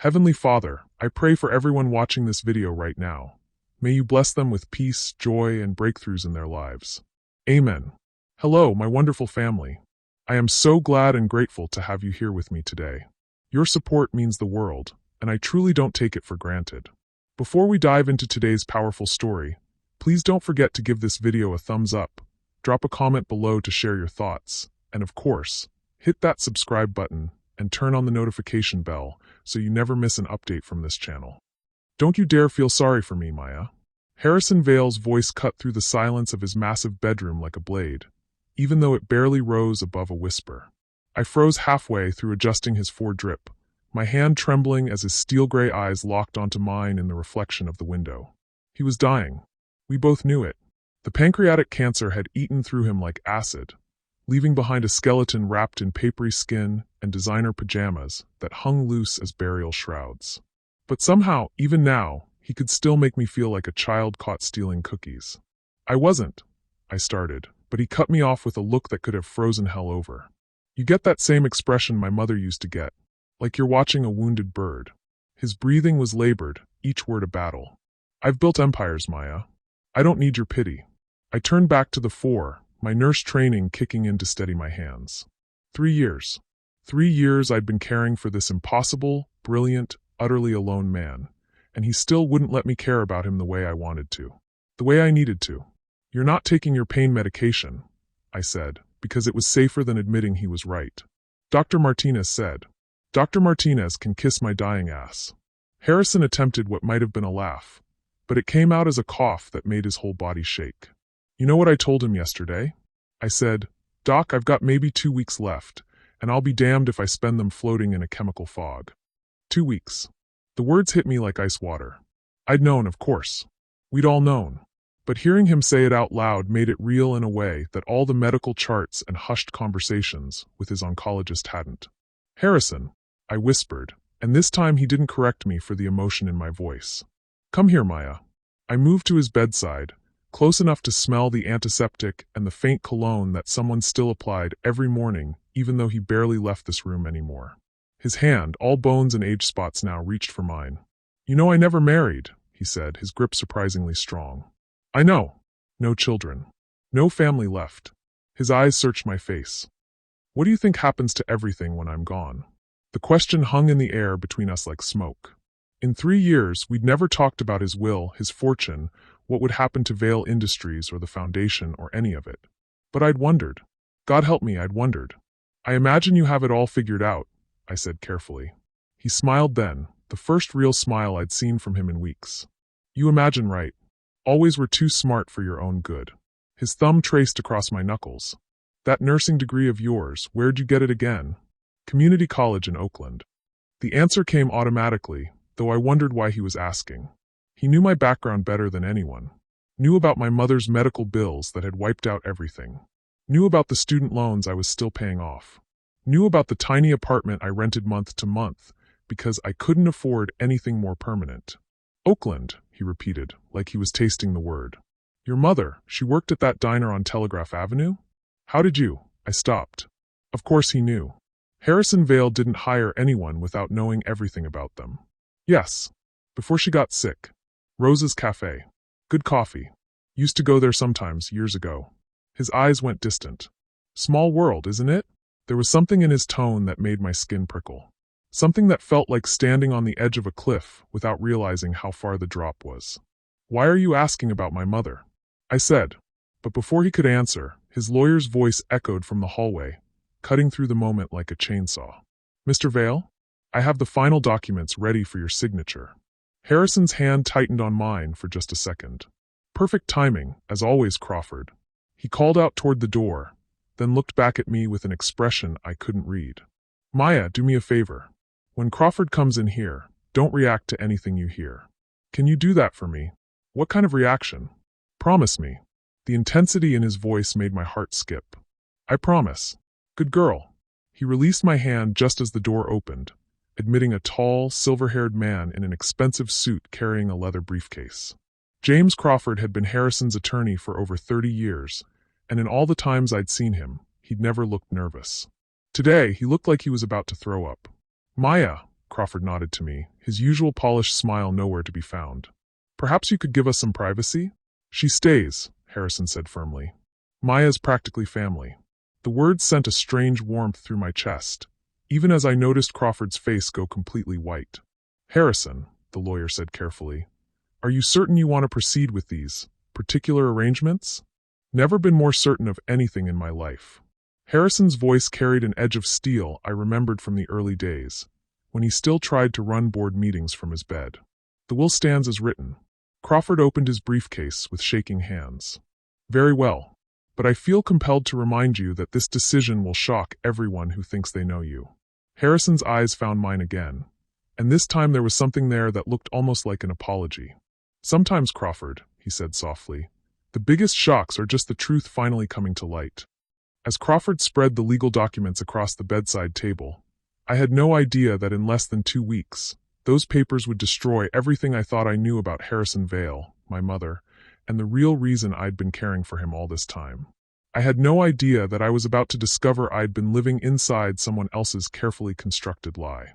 Heavenly Father, I pray for everyone watching this video right now. May you bless them with peace, joy, and breakthroughs in their lives. Amen. Hello, my wonderful family. I am so glad and grateful to have you here with me today. Your support means the world, and I truly don't take it for granted. Before we dive into today's powerful story, please don't forget to give this video a thumbs up, drop a comment below to share your thoughts, and of course, hit that subscribe button and turn on the notification bell so you never miss an update from this channel. Don't you dare feel sorry for me, Maya. Harrison Vale's voice cut through the silence of his massive bedroom like a blade, even though it barely rose above a whisper. I froze halfway through adjusting his foredrip, my hand trembling as his steel-gray eyes locked onto mine in the reflection of the window. He was dying. We both knew it. The pancreatic cancer had eaten through him like acid, leaving behind a skeleton wrapped in papery skin and designer pajamas that hung loose as burial shrouds. But somehow, even now, he could still make me feel like a child caught stealing cookies. I wasn't, I started, but he cut me off with a look that could have frozen hell over. You get that same expression my mother used to get, like you're watching a wounded bird. His breathing was labored, each word a battle. I've built empires, Maya. I don't need your pity. I turned back to the fore, my nurse training kicking in to steady my hands. 3 years. 3 years I'd been caring for this impossible, brilliant, utterly alone man, and he still wouldn't let me care about him the way I wanted to. The way I needed to. You're not taking your pain medication, I said, because it was safer than admitting he was right. Dr. Martinez said. Dr. Martinez can kiss my dying ass. Harrison attempted what might have been a laugh, but it came out as a cough that made his whole body shake. You know what I told him yesterday? I said, Doc, I've got maybe 2 weeks left, and I'll be damned if I spend them floating in a chemical fog. 2 weeks. The words hit me like ice water. I'd known, of course. We'd all known. But hearing him say it out loud made it real in a way that all the medical charts and hushed conversations with his oncologist hadn't. Harrison, I whispered, and this time he didn't correct me for the emotion in my voice. Come here, Maya. I moved to his bedside, close enough to smell the antiseptic and the faint cologne that someone still applied every morning, even though he barely left this room anymore. His hand, all bones and age spots now, reached for mine. You know I never married, he said, his grip surprisingly strong. I know. No children. No family left. His eyes searched my face. What do you think happens to everything when I'm gone? The question hung in the air between us like smoke. In 3 years, we'd never talked about his will, his fortune, what would happen to Vale Industries or the foundation or any of it. But I'd wondered. God help me, I'd wondered. I imagine you have it all figured out, I said carefully. He smiled then, the first real smile I'd seen from him in weeks. You imagine right. Always were too smart for your own good. His thumb traced across my knuckles. That nursing degree of yours, where'd you get it again? Community college in Oakland. The answer came automatically, though I wondered why he was asking. He knew my background better than anyone. Knew about my mother's medical bills that had wiped out everything. Knew about the student loans I was still paying off. Knew about the tiny apartment I rented month to month because I couldn't afford anything more permanent. Oakland, he repeated, like he was tasting the word. Your mother, she worked at that diner on Telegraph Avenue? How did you? I stopped. Of course he knew. Harrison Vale didn't hire anyone without knowing everything about them. Yes. Before she got sick. Rose's Cafe. Good coffee. Used to go there sometimes, years ago. His eyes went distant. Small world, isn't it? There was something in his tone that made my skin prickle. Something that felt like standing on the edge of a cliff without realizing how far the drop was. Why are you asking about my mother? I said. But before he could answer, his lawyer's voice echoed from the hallway, cutting through the moment like a chainsaw. Mr. Vale? I have the final documents ready for your signature. Harrison's hand tightened on mine for just a second. Perfect timing, as always, Crawford. He called out toward the door, then looked back at me with an expression I couldn't read. Maya, do me a favor. When Crawford comes in here, don't react to anything you hear. Can you do that for me? What kind of reaction? Promise me. The intensity in his voice made my heart skip. I promise. Good girl. He released my hand just as the door opened, admitting a tall, silver-haired man in an expensive suit carrying a leather briefcase. James Crawford had been Harrison's attorney for over 30 years, and in all the times I'd seen him, he'd never looked nervous. Today, he looked like he was about to throw up. Maya, Crawford nodded to me, his usual polished smile nowhere to be found. Perhaps you could give us some privacy? She stays, Harrison said firmly. Maya's practically family. The words sent a strange warmth through my chest, even as I noticed Crawford's face go completely white. Harrison, the lawyer said carefully, are you certain you want to proceed with these particular arrangements? Never been more certain of anything in my life. Harrison's voice carried an edge of steel I remembered from the early days, when he still tried to run board meetings from his bed. The will stands as written. Crawford opened his briefcase with shaking hands. Very well, but I feel compelled to remind you that this decision will shock everyone who thinks they know you. Harrison's eyes found mine again, and this time there was something there that looked almost like an apology. Sometimes, Crawford, he said softly, the biggest shocks are just the truth finally coming to light. As Crawford spread the legal documents across the bedside table, I had no idea that in less than 2 weeks, those papers would destroy everything I thought I knew about Harrison Vale, my mother, and the real reason I'd been caring for him all this time. I had no idea that I was about to discover I'd been living inside someone else's carefully constructed lie.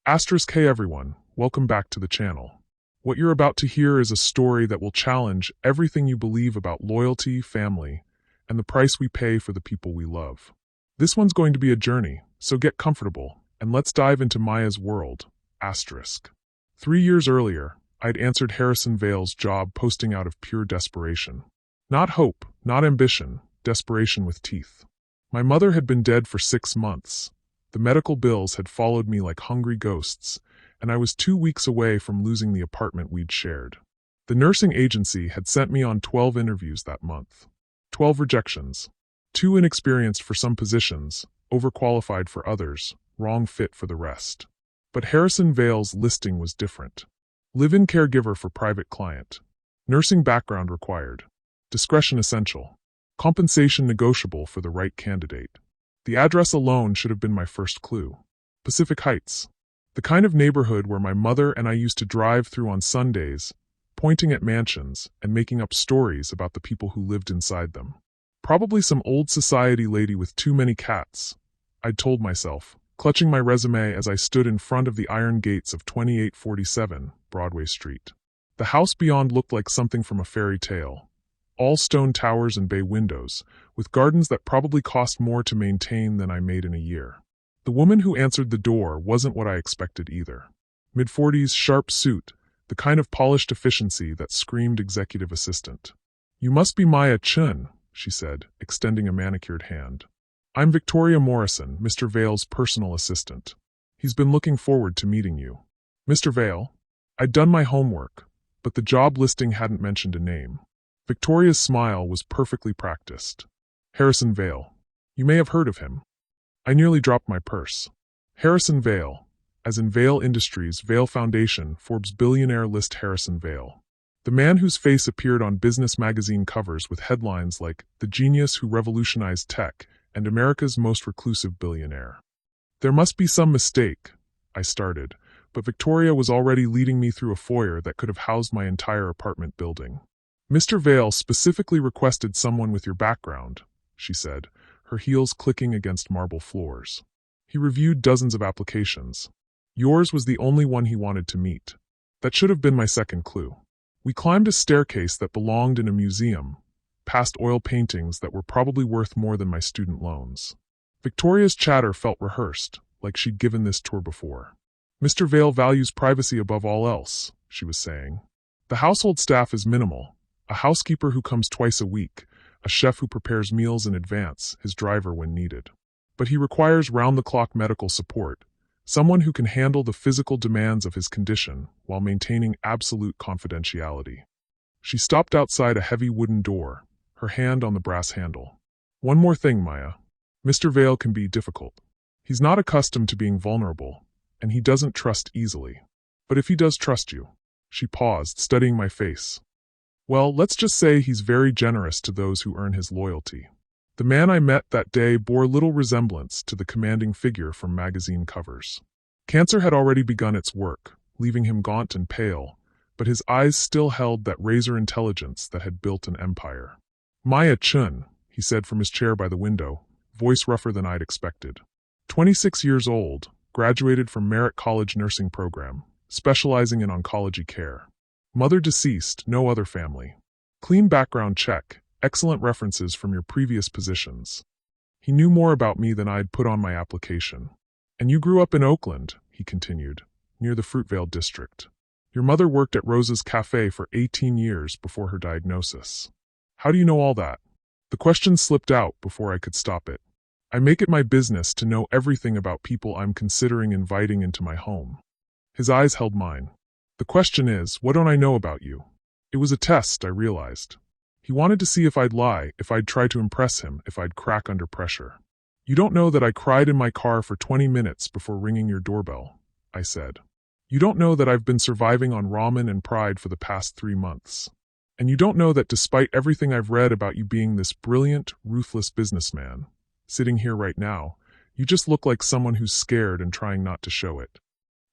Hey everyone, welcome back to the channel. What you're about to hear is a story that will challenge everything you believe about loyalty, family, and the price we pay for the people we love. This one's going to be a journey, so get comfortable, and let's dive into Maya's world. 3 years earlier, I'd answered Harrison Vale's job posting out of pure desperation. Not hope, not ambition, desperation with teeth. My mother had been dead for 6 months. The medical bills had followed me like hungry ghosts, and I was 2 weeks away from losing the apartment we'd shared. The nursing agency had sent me on 12 interviews that month. 12 rejections. Too inexperienced for some positions, overqualified for others, wrong fit for the rest. But Harrison Vale's listing was different. Live-in caregiver for private client. Nursing background required. Discretion essential. Compensation negotiable for the right candidate. The address alone should have been my first clue. Pacific Heights. The kind of neighborhood where my mother and I used to drive through on Sundays, pointing at mansions and making up stories about the people who lived inside them. Probably some old society lady with too many cats, I'd told myself, clutching my resume as I stood in front of the iron gates of 2847 Broadway Street. The house beyond looked like something from a fairy tale. All stone towers and bay windows, with gardens that probably cost more to maintain than I made in a year. The woman who answered the door wasn't what I expected either. Mid-40s, sharp suit, the kind of polished efficiency that screamed executive assistant. You must be Maya Chun, she said, extending a manicured hand. I'm Victoria Morrison, Mr. Vale's personal assistant. He's been looking forward to meeting you. Mr. Vale? I'd done my homework, but the job listing hadn't mentioned a name. Victoria's smile was perfectly practiced. Harrison Vale. You may have heard of him. I nearly dropped my purse. Harrison Vale, as in Vale Industries, Vale Foundation, Forbes Billionaire list Harrison Vale. The man whose face appeared on business magazine covers with headlines like The Genius Who Revolutionized Tech and America's Most Reclusive Billionaire. There must be some mistake, I started, but Victoria was already leading me through a foyer that could have housed my entire apartment building. Mr. Vale specifically requested someone with your background, she said, her heels clicking against marble floors. He reviewed dozens of applications. Yours was the only one he wanted to meet. That should have been my second clue. We climbed a staircase that belonged in a museum, past oil paintings that were probably worth more than my student loans. Victoria's chatter felt rehearsed, like she'd given this tour before. Mr. Vale values privacy above all else, she was saying. The household staff is minimal. A housekeeper who comes twice a week, a chef who prepares meals in advance, his driver when needed. But he requires round-the-clock medical support, someone who can handle the physical demands of his condition while maintaining absolute confidentiality. She stopped outside a heavy wooden door, her hand on the brass handle. One more thing, Maya. Mr. Vale can be difficult. He's not accustomed to being vulnerable, and he doesn't trust easily. But if he does trust you, she paused, studying my face. Well, let's just say he's very generous to those who earn his loyalty. The man I met that day bore little resemblance to the commanding figure from magazine covers. Cancer had already begun its work, leaving him gaunt and pale, but his eyes still held that razor intelligence that had built an empire. Maya Chun, he said from his chair by the window, voice rougher than I'd expected. 26 years old, graduated from Merit College nursing program, specializing in oncology care. Mother deceased, no other family. Clean background check, excellent references from your previous positions. He knew more about me than I'd put on my application. And you grew up in Oakland, he continued, near the Fruitvale district. Your mother worked at Rosa's Cafe for 18 years before her diagnosis. How do you know all that? The question slipped out before I could stop it. I make it my business to know everything about people I'm considering inviting into my home. His eyes held mine. The question is, what don't I know about you? It was a test, I realized. He wanted to see if I'd lie, if I'd try to impress him, if I'd crack under pressure. You don't know that I cried in my car for 20 minutes before ringing your doorbell, I said. You don't know that I've been surviving on ramen and pride for the past 3 months. And you don't know that despite everything I've read about you being this brilliant, ruthless businessman, sitting here right now, you just look like someone who's scared and trying not to show it.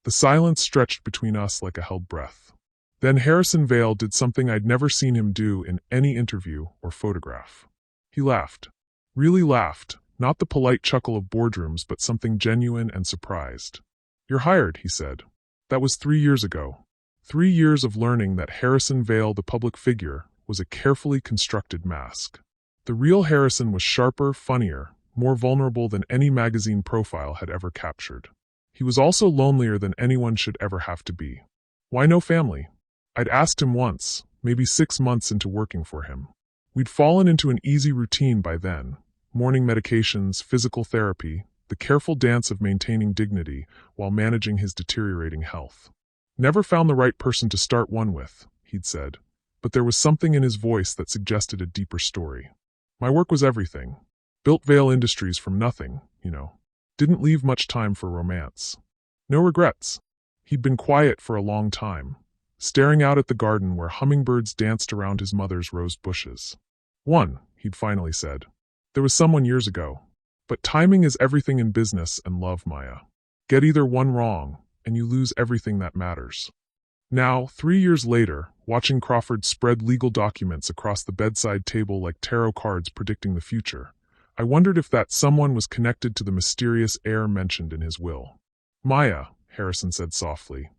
The silence stretched between us like a held breath. Then Harrison Vale did something I'd never seen him do in any interview or photograph. He laughed. Really laughed, not the polite chuckle of boardrooms, but something genuine and surprised. You're hired, he said. That was 3 years ago. 3 years of learning that Harrison Vale, the public figure, was a carefully constructed mask. The real Harrison was sharper, funnier, more vulnerable than any magazine profile had ever captured. He was also lonelier than anyone should ever have to be. Why no family? I'd asked him once, maybe 6 months into working for him. We'd fallen into an easy routine by then. Morning medications, physical therapy, the careful dance of maintaining dignity while managing his deteriorating health. Never found the right person to start one with, he'd said, but there was something in his voice that suggested a deeper story. My work was everything. Built Vale Industries from nothing, Didn't leave much time for romance. No regrets. He'd been quiet for a long time, staring out at the garden where hummingbirds danced around his mother's rose bushes. One, he'd finally said. There was someone years ago. But timing is everything in business and love, Maya. Get either one wrong, and you lose everything that matters. Now, 3 years later, watching Crawford spread legal documents across the bedside table like tarot cards predicting the future, I wondered if that someone was connected to the mysterious heir mentioned in his will. Maya, Harrison said softly,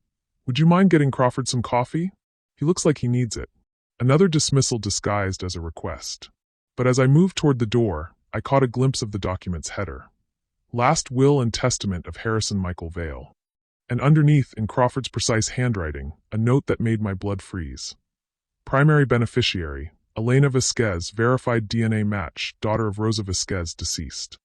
would you mind getting Crawford some coffee? He looks like he needs it. Another dismissal disguised as a request. But as I moved toward the door, I caught a glimpse of the document's header. Last Will and Testament of Harrison Michael Vale. And underneath, in Crawford's precise handwriting, a note that made my blood freeze. Primary beneficiary, Elena Vasquez, verified DNA match, daughter of Rosa Vasquez, deceased.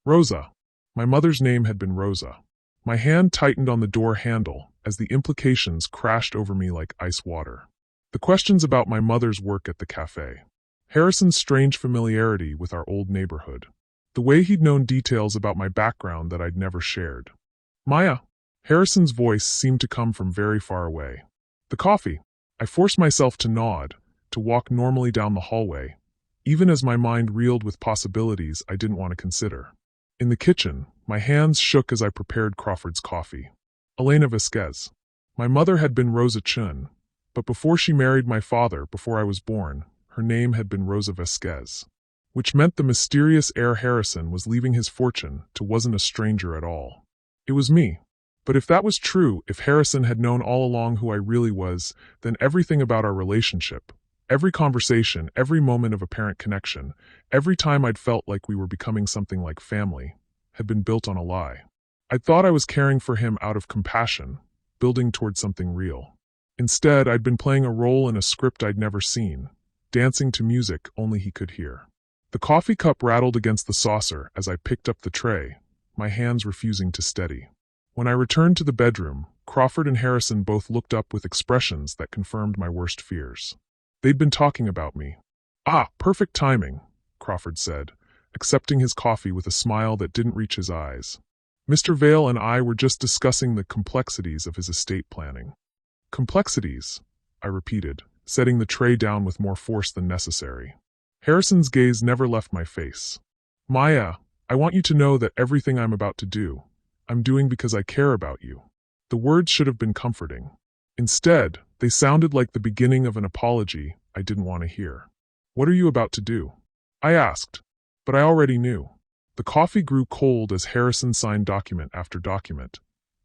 Rosa. My mother's name had been Rosa. My hand tightened on the door handle as the implications crashed over me like ice water. The questions about my mother's work at the cafe. Harrison's strange familiarity with our old neighborhood. The way he'd known details about my background that I'd never shared. Maya. Harrison's voice seemed to come from very far away. The coffee. I forced myself to nod, to walk normally down the hallway, even as my mind reeled with possibilities I didn't want to consider. In the kitchen, my hands shook as I prepared Crawford's coffee. Elena Vasquez. My mother had been Rosa Chun, but before she married my father, before I was born, her name had been Rosa Vasquez, which meant the mysterious heir Harrison was leaving his fortune to wasn't a stranger at all. It was me. But if that was true, if Harrison had known all along who I really was, then everything about our relationship, every conversation, every moment of apparent connection, every time I'd felt like we were becoming something like family, had been built on a lie. I'd thought I was caring for him out of compassion, building toward something real. Instead, I'd been playing a role in a script I'd never seen, dancing to music only he could hear. The coffee cup rattled against the saucer as I picked up the tray, my hands refusing to steady. When I returned to the bedroom, Crawford and Harrison both looked up with expressions that confirmed my worst fears. They'd been talking about me. Ah, perfect timing, Crawford said, accepting his coffee with a smile that didn't reach his eyes. Mr. Vale and I were just discussing the complexities of his estate planning. Complexities, I repeated, setting the tray down with more force than necessary. Harrison's gaze never left my face. Maya, I want you to know that everything I'm about to do, I'm doing because I care about you. The words should have been comforting. Instead, they sounded like the beginning of an apology I didn't want to hear. What are you about to do? I asked, but I already knew. The coffee grew cold as Harrison signed document after document,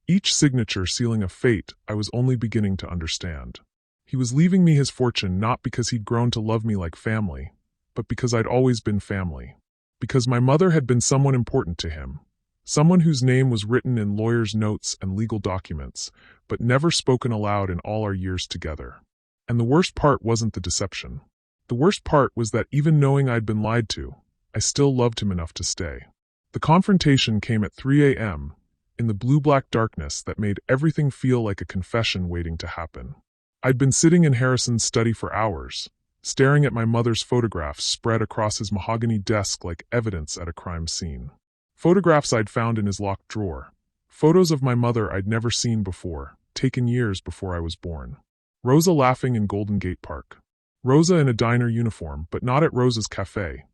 each signature sealing a fate I was only beginning to understand. He was leaving me his fortune not because he'd grown to love me like family, but because I'd always been family. Because my mother had been someone important to him, someone whose name was written in lawyers' notes and legal documents, but never spoken aloud in all our years together. And the worst part wasn't the deception. The worst part was that even knowing I'd been lied to, I still loved him enough to stay. The confrontation came at 3 a.m., in the blue-black darkness that made everything feel like a confession waiting to happen. I'd been sitting in Harrison's study for hours, staring at my mother's photographs spread across his mahogany desk like evidence at a crime scene. Photographs I'd found in his locked drawer. Photos of my mother I'd never seen before, taken years before I was born. Rosa laughing in Golden Gate Park. Rosa in a diner uniform, but not at Rosa's cafe.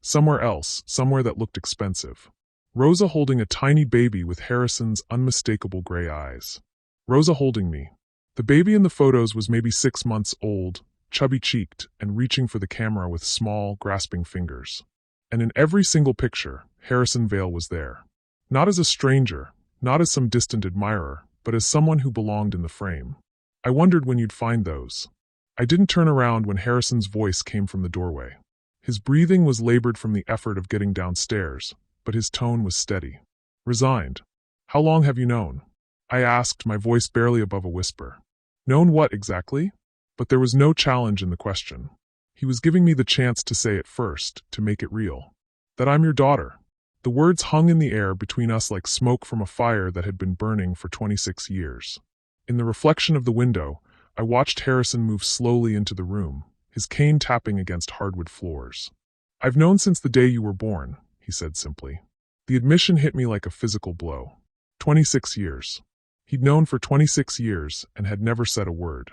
Somewhere else, somewhere that looked expensive. Rosa holding a tiny baby with Harrison's unmistakable gray eyes. Rosa holding me. The baby in the photos was maybe 6 months old, chubby-cheeked, and reaching for the camera with small, grasping fingers. And in every single picture, Harrison Vale was there. Not as a stranger, not as some distant admirer, but as someone who belonged in the frame. I wondered when you'd find those. I didn't turn around when Harrison's voice came from the doorway. His breathing was labored from the effort of getting downstairs, but his tone was steady. Resigned. How long have you known? I asked, my voice barely above a whisper. Known what exactly? But there was no challenge in the question. He was giving me the chance to say it first, to make it real. That I'm your daughter. The words hung in the air between us like smoke from a fire that had been burning for 26 years. In the reflection of the window, I watched Harrison move slowly into the room, his cane tapping against hardwood floors. I've known since the day you were born, he said simply. The admission hit me like a physical blow. 26 years. He'd known for 26 years and had never said a word.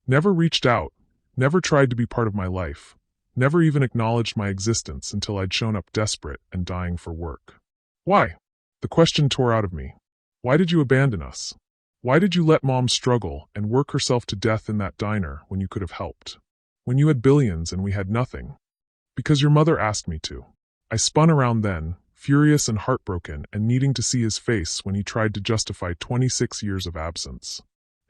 Never reached out, never tried to be part of my life, never even acknowledged my existence until I'd shown up desperate and dying for work. Why? The question tore out of me. Why did you abandon us? Why did you let Mom struggle and work herself to death in that diner when you could have helped? When you had billions and we had nothing? Because your mother asked me to. I spun around then, furious and heartbroken and needing to see his face when he tried to justify 26 years of absence.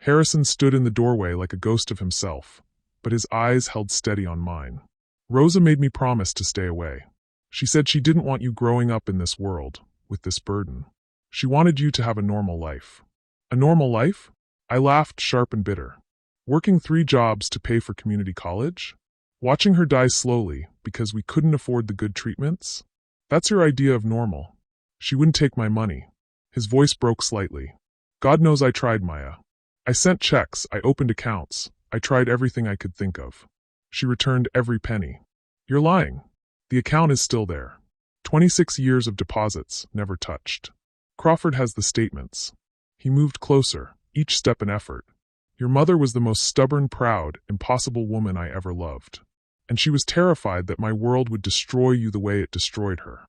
Harrison stood in the doorway like a ghost of himself, but his eyes held steady on mine. Rosa made me promise to stay away. She said she didn't want you growing up in this world, with this burden. She wanted you to have a normal life. A normal life? I laughed, sharp and bitter. Working 3 jobs to pay for community college? Watching her die slowly because we couldn't afford the good treatments? That's your idea of normal. She wouldn't take my money. His voice broke slightly. God knows I tried, Maya. I sent checks, I opened accounts, I tried everything I could think of. She returned every penny. You're lying. The account is still there. 26 years of deposits, never touched. Crawford has the statements. He moved closer, each step an effort. Your mother was the most stubborn, proud, impossible woman I ever loved. And she was terrified that my world would destroy you the way it destroyed her.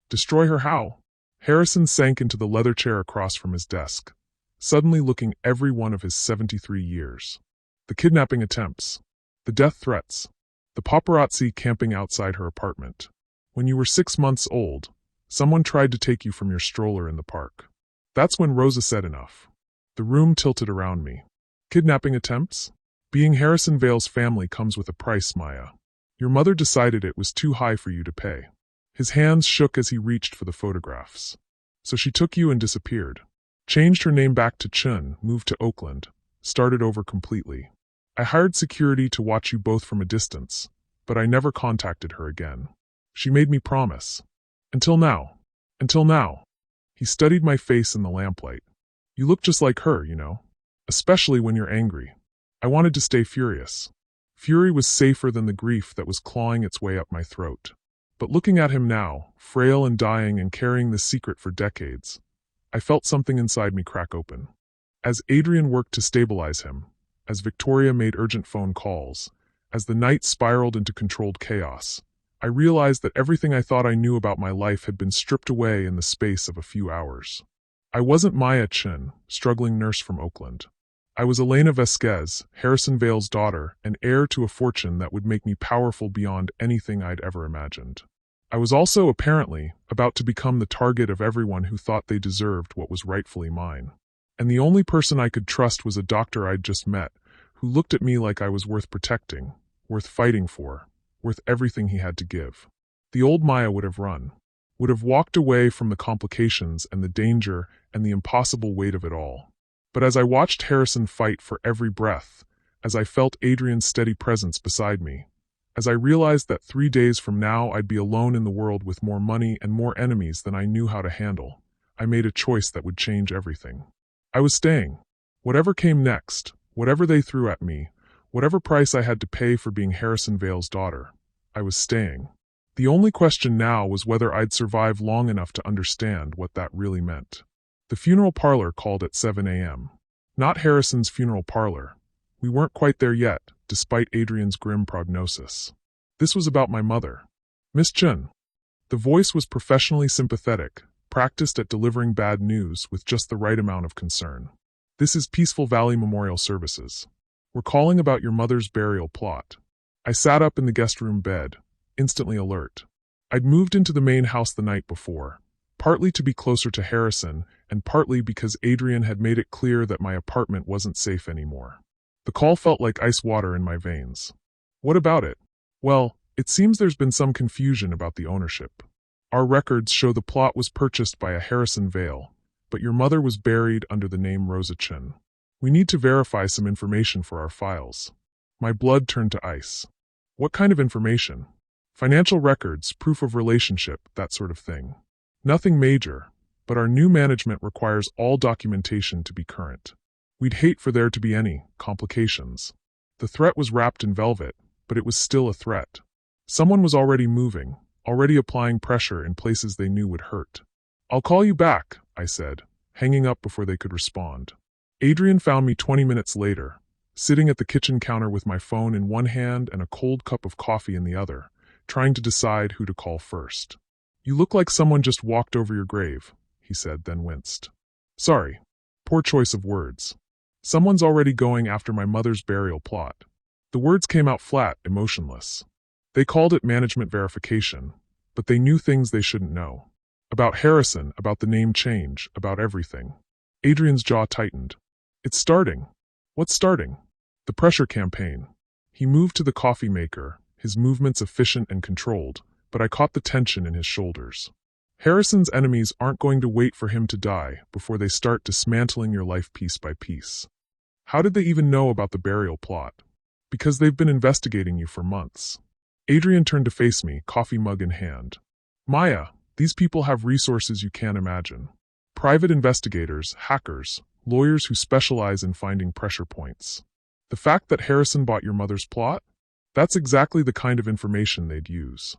Destroy her how? Harrison sank into the leather chair across from his desk, suddenly looking every one of his 73 years. The kidnapping attempts. The death threats. The paparazzi camping outside her apartment. When you were 6 months old, someone tried to take you from your stroller in the park. That's when Rosa said enough. The room tilted around me. Kidnapping attempts? Being Harrison Vale's family comes with a price, Maya. Your mother decided it was too high for you to pay. His hands shook as he reached for the photographs. So she took you and disappeared. Changed her name back to Chun, moved to Oakland, started over completely. I hired security to watch you both from a distance, but I never contacted her again. She made me promise. Until now. Until now. He studied my face in the lamplight. You look just like her, you know. Especially when you're angry. I wanted to stay furious. Fury was safer than the grief that was clawing its way up my throat. But looking at him now, frail and dying and carrying this secret for decades, I felt something inside me crack open. As Adrian worked to stabilize him, as Victoria made urgent phone calls, as the night spiraled into controlled chaos, I realized that everything I thought I knew about my life had been stripped away in the space of a few hours. I wasn't Maya Chin, struggling nurse from Oakland. I was Elena Vasquez, Harrison Vale's daughter, and heir to a fortune that would make me powerful beyond anything I'd ever imagined. I was also, apparently, about to become the target of everyone who thought they deserved what was rightfully mine. And the only person I could trust was a doctor I'd just met, who looked at me like I was worth protecting, worth fighting for, worth everything he had to give. The old Maya would have run, would have walked away from the complications and the danger and the impossible weight of it all. But as I watched Harrison fight for every breath, as I felt Adrian's steady presence beside me, as I realized that 3 days from now I'd be alone in the world with more money and more enemies than I knew how to handle, I made a choice that would change everything. I was staying. Whatever came next, whatever they threw at me, whatever price I had to pay for being Harrison Vale's daughter, I was staying. The only question now was whether I'd survive long enough to understand what that really meant. The funeral parlor called at 7 a.m. Not Harrison's funeral parlor. We weren't quite there yet, despite Adrian's grim prognosis. This was about my mother. Miss Chun. The voice was professionally sympathetic, practiced at delivering bad news with just the right amount of concern. This is Peaceful Valley Memorial Services. We're calling about your mother's burial plot. I sat up in the guest room bed, instantly alert. I'd moved into the main house the night before, partly to be closer to Harrison, and partly because Adrian had made it clear that my apartment wasn't safe anymore. The call felt like ice water in my veins. What about it? Well, it seems there's been some confusion about the ownership. Our records show the plot was purchased by a Harrison Vale, but your mother was buried under the name Rosa Chin. We need to verify some information for our files. My blood turned to ice. What kind of information? Financial records, proof of relationship, that sort of thing. Nothing major, but our new management requires all documentation to be current. We'd hate for there to be any complications. The threat was wrapped in velvet, but it was still a threat. Someone was already moving, already applying pressure in places they knew would hurt. I'll call you back, I said, hanging up before they could respond. Adrian found me 20 minutes later, sitting at the kitchen counter with my phone in one hand and a cold cup of coffee in the other, trying to decide who to call first. You look like someone just walked over your grave, he said, then winced. Sorry. Poor choice of words. Someone's already going after my mother's burial plot. The words came out flat, emotionless. They called it management verification, but they knew things they shouldn't know. About Harrison, about the name change, about everything. Adrian's jaw tightened. It's starting. What's starting? The pressure campaign. He moved to the coffee maker, his movements efficient and controlled, but I caught the tension in his shoulders. Harrison's enemies aren't going to wait for him to die before they start dismantling your life piece by piece. How did they even know about the burial plot? Because they've been investigating you for months. Adrian turned to face me, coffee mug in hand. Maya, these people have resources you can't imagine. Private investigators, hackers, lawyers who specialize in finding pressure points. The fact that Harrison bought your mother's plot? That's exactly the kind of information they'd use.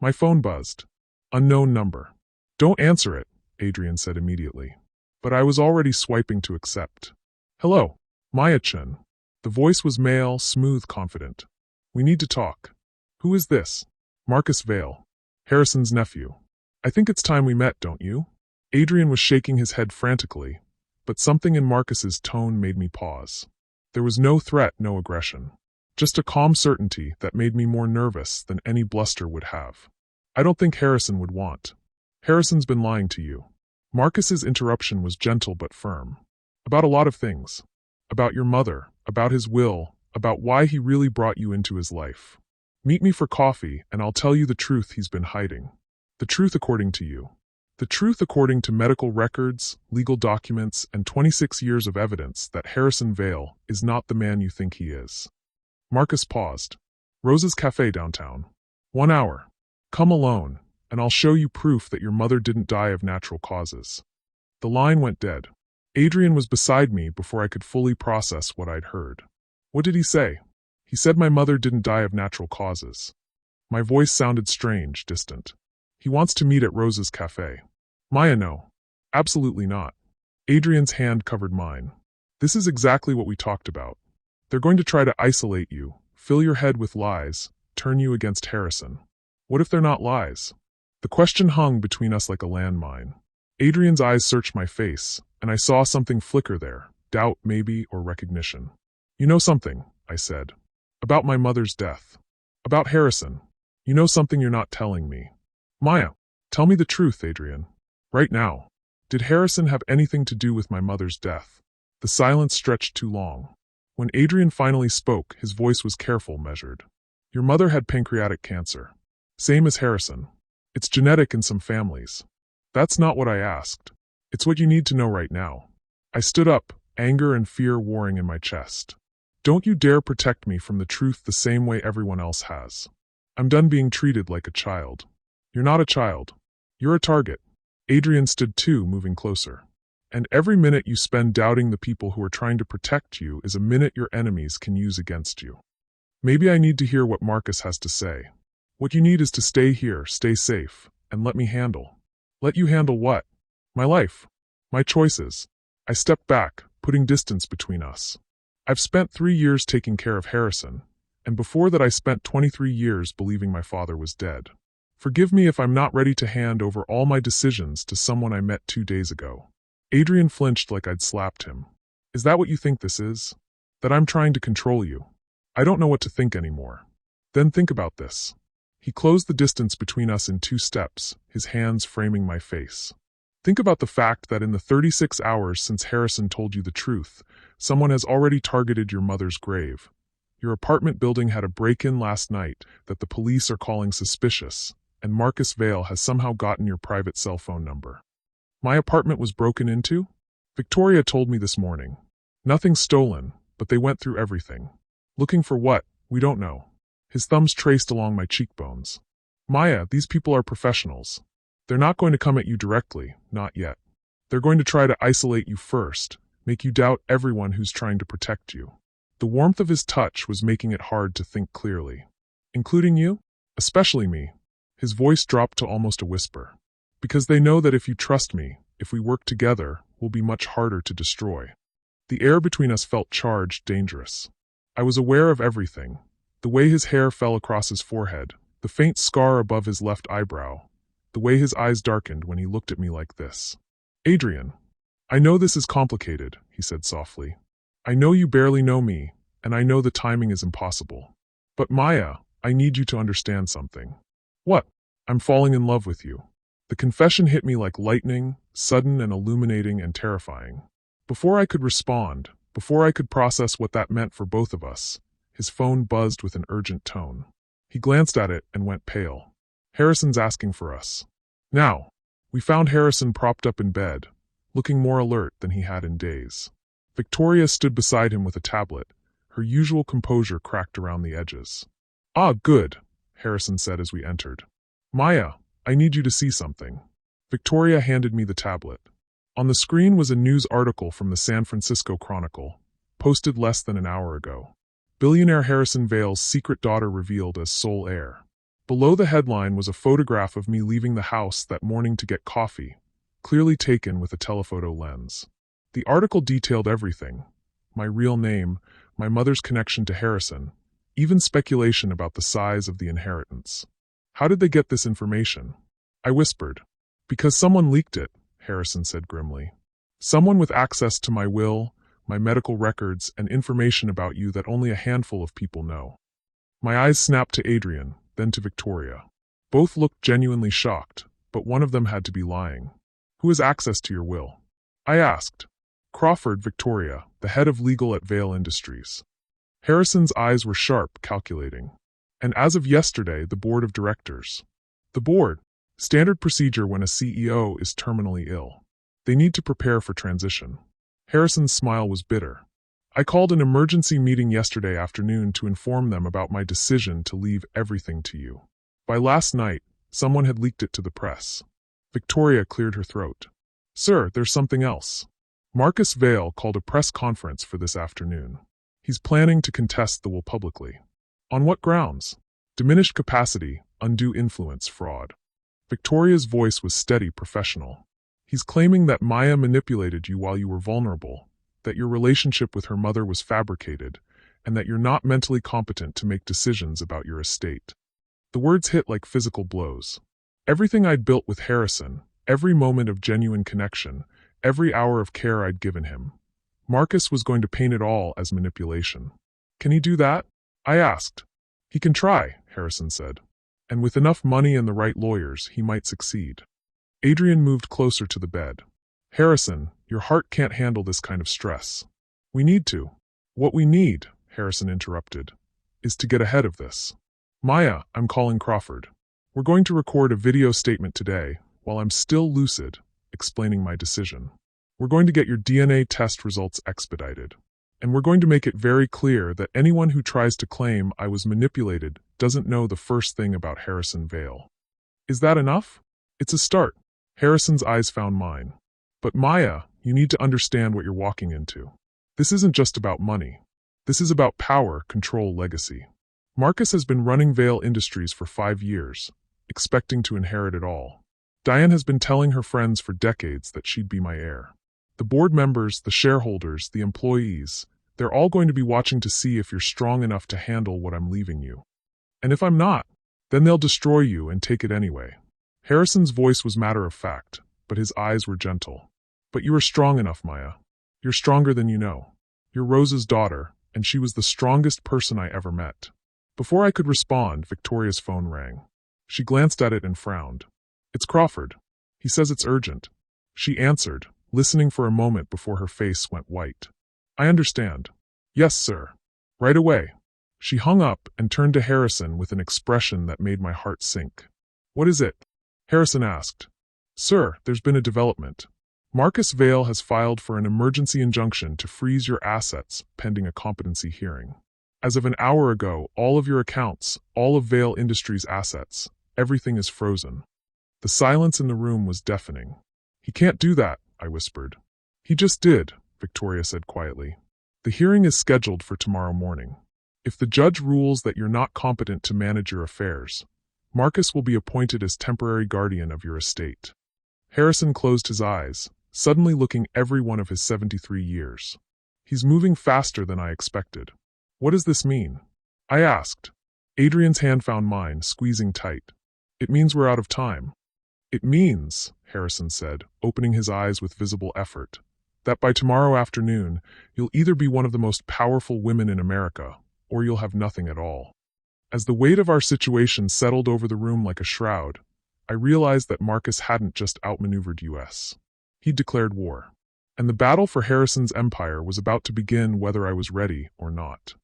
My phone buzzed. Unknown number. Don't answer it, Adrian said immediately. But I was already swiping to accept. Hello, Maya-chan. The voice was male, smooth, confident. We need to talk. Who is this? Marcus Vale. Harrison's nephew. I think it's time we met, don't you? Adrian was shaking his head frantically, but something in Marcus's tone made me pause. There was no threat, no aggression. Just a calm certainty that made me more nervous than any bluster would have. I don't think Harrison would want. Harrison's been lying to you. Marcus's interruption was gentle but firm. About a lot of things. About your mother, about his will, about why he really brought you into his life. Meet me for coffee and I'll tell you the truth he's been hiding. The truth according to you. The truth according to medical records, legal documents, and 26 years of evidence that Harrison Vale is not the man you think he is. Marcus paused. Rosa's Cafe downtown. 1 hour. Come alone, and I'll show you proof that your mother didn't die of natural causes. The line went dead. Adrian was beside me before I could fully process what I'd heard. What did he say? He said my mother didn't die of natural causes. My voice sounded strange, distant. He wants to meet at Rosa's Cafe. Maya, no. Absolutely not. Adrian's hand covered mine. This is exactly what we talked about. They're going to try to isolate you, fill your head with lies, turn you against Harrison. What if they're not lies? The question hung between us like a landmine. Adrian's eyes searched my face, and I saw something flicker there, doubt maybe, or recognition. You know something, I said. About my mother's death. About Harrison. You know something you're not telling me. Maya, tell me the truth, Adrian. Right now. Did Harrison have anything to do with my mother's death? The silence stretched too long. When Adrian finally spoke, his voice was careful, measured. Your mother had pancreatic cancer. Same as Harrison. It's genetic in some families. That's not what I asked. It's what you need to know right now. I stood up, anger and fear warring in my chest. Don't you dare protect me from the truth the same way everyone else has. I'm done being treated like a child. You're not a child. You're a target. Adrian stood too, moving closer. And every minute you spend doubting the people who are trying to protect you is a minute your enemies can use against you. Maybe I need to hear what Marcus has to say. What you need is to stay here, stay safe, and let me handle. Let you handle what? My life. My choices. I stepped back, putting distance between us. I've spent 3 years taking care of Harrison, and before that I spent 23 years believing my father was dead. Forgive me if I'm not ready to hand over all my decisions to someone I met 2 days ago. Adrian flinched like I'd slapped him. Is that what you think this is? That I'm trying to control you? I don't know what to think anymore. Then think about this. He closed the distance between us in 2 steps, his hands framing my face. Think about the fact that in the 36 hours since Harrison told you the truth, someone has already targeted your mother's grave. Your apartment building had a break-in last night that the police are calling suspicious, and Marcus Vale has somehow gotten your private cell phone number. My apartment was broken into? Victoria told me this morning. Nothing's stolen, but they went through everything. Looking for what? We don't know. His thumbs traced along my cheekbones. Maya, these people are professionals. They're not going to come at you directly, not yet. They're going to try to isolate you first, make you doubt everyone who's trying to protect you. The warmth of his touch was making it hard to think clearly. Including you? Especially me. His voice dropped to almost a whisper. Because they know that if you trust me, if we work together, we'll be much harder to destroy. The air between us felt charged, dangerous. I was aware of everything. The way his hair fell across his forehead, the faint scar above his left eyebrow, the way his eyes darkened when he looked at me like this. Adrian, I know this is complicated, he said softly. I know you barely know me, and I know the timing is impossible. But Maya, I need you to understand something. What? I'm falling in love with you. The confession hit me like lightning, sudden and illuminating and terrifying. Before I could respond, before I could process what that meant for both of us, his phone buzzed with an urgent tone. He glanced at it and went pale. Harrison's asking for us. Now, we found Harrison propped up in bed, looking more alert than he had in days. Victoria stood beside him with a tablet, her usual composure cracked around the edges. Ah, good, Harrison said as we entered. Maya, I need you to see something. Victoria handed me the tablet. On the screen was a news article from the San Francisco Chronicle, posted less than an hour ago. Billionaire Harrison Vale's secret daughter revealed as sole heir. Below the headline was a photograph of me leaving the house that morning to get coffee, clearly taken with a telephoto lens. The article detailed everything. My real name, my mother's connection to Harrison, even speculation about the size of the inheritance. How did they get this information? I whispered. Because someone leaked it, Harrison said grimly. Someone with access to my will, my medical records, and information about you that only a handful of people know. My eyes snapped to Adrian, then to Victoria. Both looked genuinely shocked, but one of them had to be lying. Who has access to your will? I asked. Crawford, Victoria, the head of legal at Vale Industries. Harrison's eyes were sharp, calculating. And as of yesterday, the board of directors. The board, standard procedure when a CEO is terminally ill. They need to prepare for transition. Harrison's smile was bitter. I called an emergency meeting yesterday afternoon to inform them about my decision to leave everything to you. By last night, someone had leaked it to the press. Victoria cleared her throat. Sir, there's something else. Marcus Vale called a press conference for this afternoon. He's planning to contest the will publicly. On what grounds? Diminished capacity, undue influence, fraud. Victoria's voice was steady, professional. He's claiming that Maya manipulated you while you were vulnerable, that your relationship with her mother was fabricated, and that you're not mentally competent to make decisions about your estate. The words hit like physical blows. Everything I'd built with Harrison, every moment of genuine connection, every hour of care I'd given him, Marcus was going to paint it all as manipulation. Can he do that? I asked. He can try, Harrison said. And with enough money and the right lawyers, he might succeed. Adrian moved closer to the bed. Harrison, your heart can't handle this kind of stress. We need to. What we need, Harrison interrupted, is to get ahead of this. Maya, I'm calling Crawford. We're going to record a video statement today, while I'm still lucid, explaining my decision. We're going to get your DNA test results expedited. And we're going to make it very clear that anyone who tries to claim I was manipulated doesn't know the first thing about Harrison Vale. Is that enough? It's a start. Harrison's eyes found mine. But Maya, you need to understand what you're walking into. This isn't just about money. This is about power, control, legacy. Marcus has been running Vale Industries for 5 years, expecting to inherit it all. Diane has been telling her friends for decades that she'd be my heir. The board members, the shareholders, the employees, they're all going to be watching to see if you're strong enough to handle what I'm leaving you. And if I'm not, then they'll destroy you and take it anyway. Harrison's voice was matter of fact, but his eyes were gentle. But you are strong enough, Maya. You're stronger than you know. You're Rose's daughter, and she was the strongest person I ever met. Before I could respond, Victoria's phone rang. She glanced at it and frowned. It's Crawford. He says it's urgent. She answered, listening for a moment before her face went white. I understand. Yes, sir. Right away. She hung up and turned to Harrison with an expression that made my heart sink. What is it? Harrison asked. Sir, there's been a development. Marcus Vale has filed for an emergency injunction to freeze your assets pending a competency hearing. As of an hour ago, all of your accounts, all of Vale Industries' assets, everything is frozen. The silence in the room was deafening. He can't do that, I whispered. He just did, Victoria said quietly. The hearing is scheduled for tomorrow morning. If the judge rules that you're not competent to manage your affairs, Marcus will be appointed as temporary guardian of your estate. Harrison closed his eyes, suddenly looking every one of his 73 years. He's moving faster than I expected. What does this mean? I asked. Adrian's hand found mine, squeezing tight. It means we're out of time. It means, Harrison said, opening his eyes with visible effort, that by tomorrow afternoon, you'll either be one of the most powerful women in America, or you'll have nothing at all. As the weight of our situation settled over the room like a shroud, I realized that Marcus hadn't just outmaneuvered US. He'd declared war. And the battle for Harrison's empire was about to begin whether I was ready or not.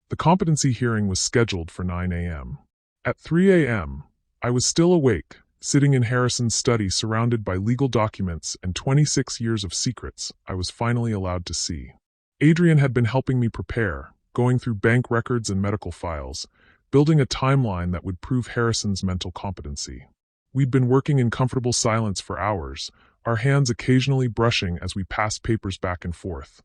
The competency hearing was scheduled for 9 a.m. At 3 a.m., I was still awake, sitting in Harrison's study surrounded by legal documents and 26 years of secrets I was finally allowed to see. Adrian had been helping me prepare, going through bank records and medical files, building a timeline that would prove Harrison's mental competency. We'd been working in comfortable silence for hours, our hands occasionally brushing as we passed papers back and forth,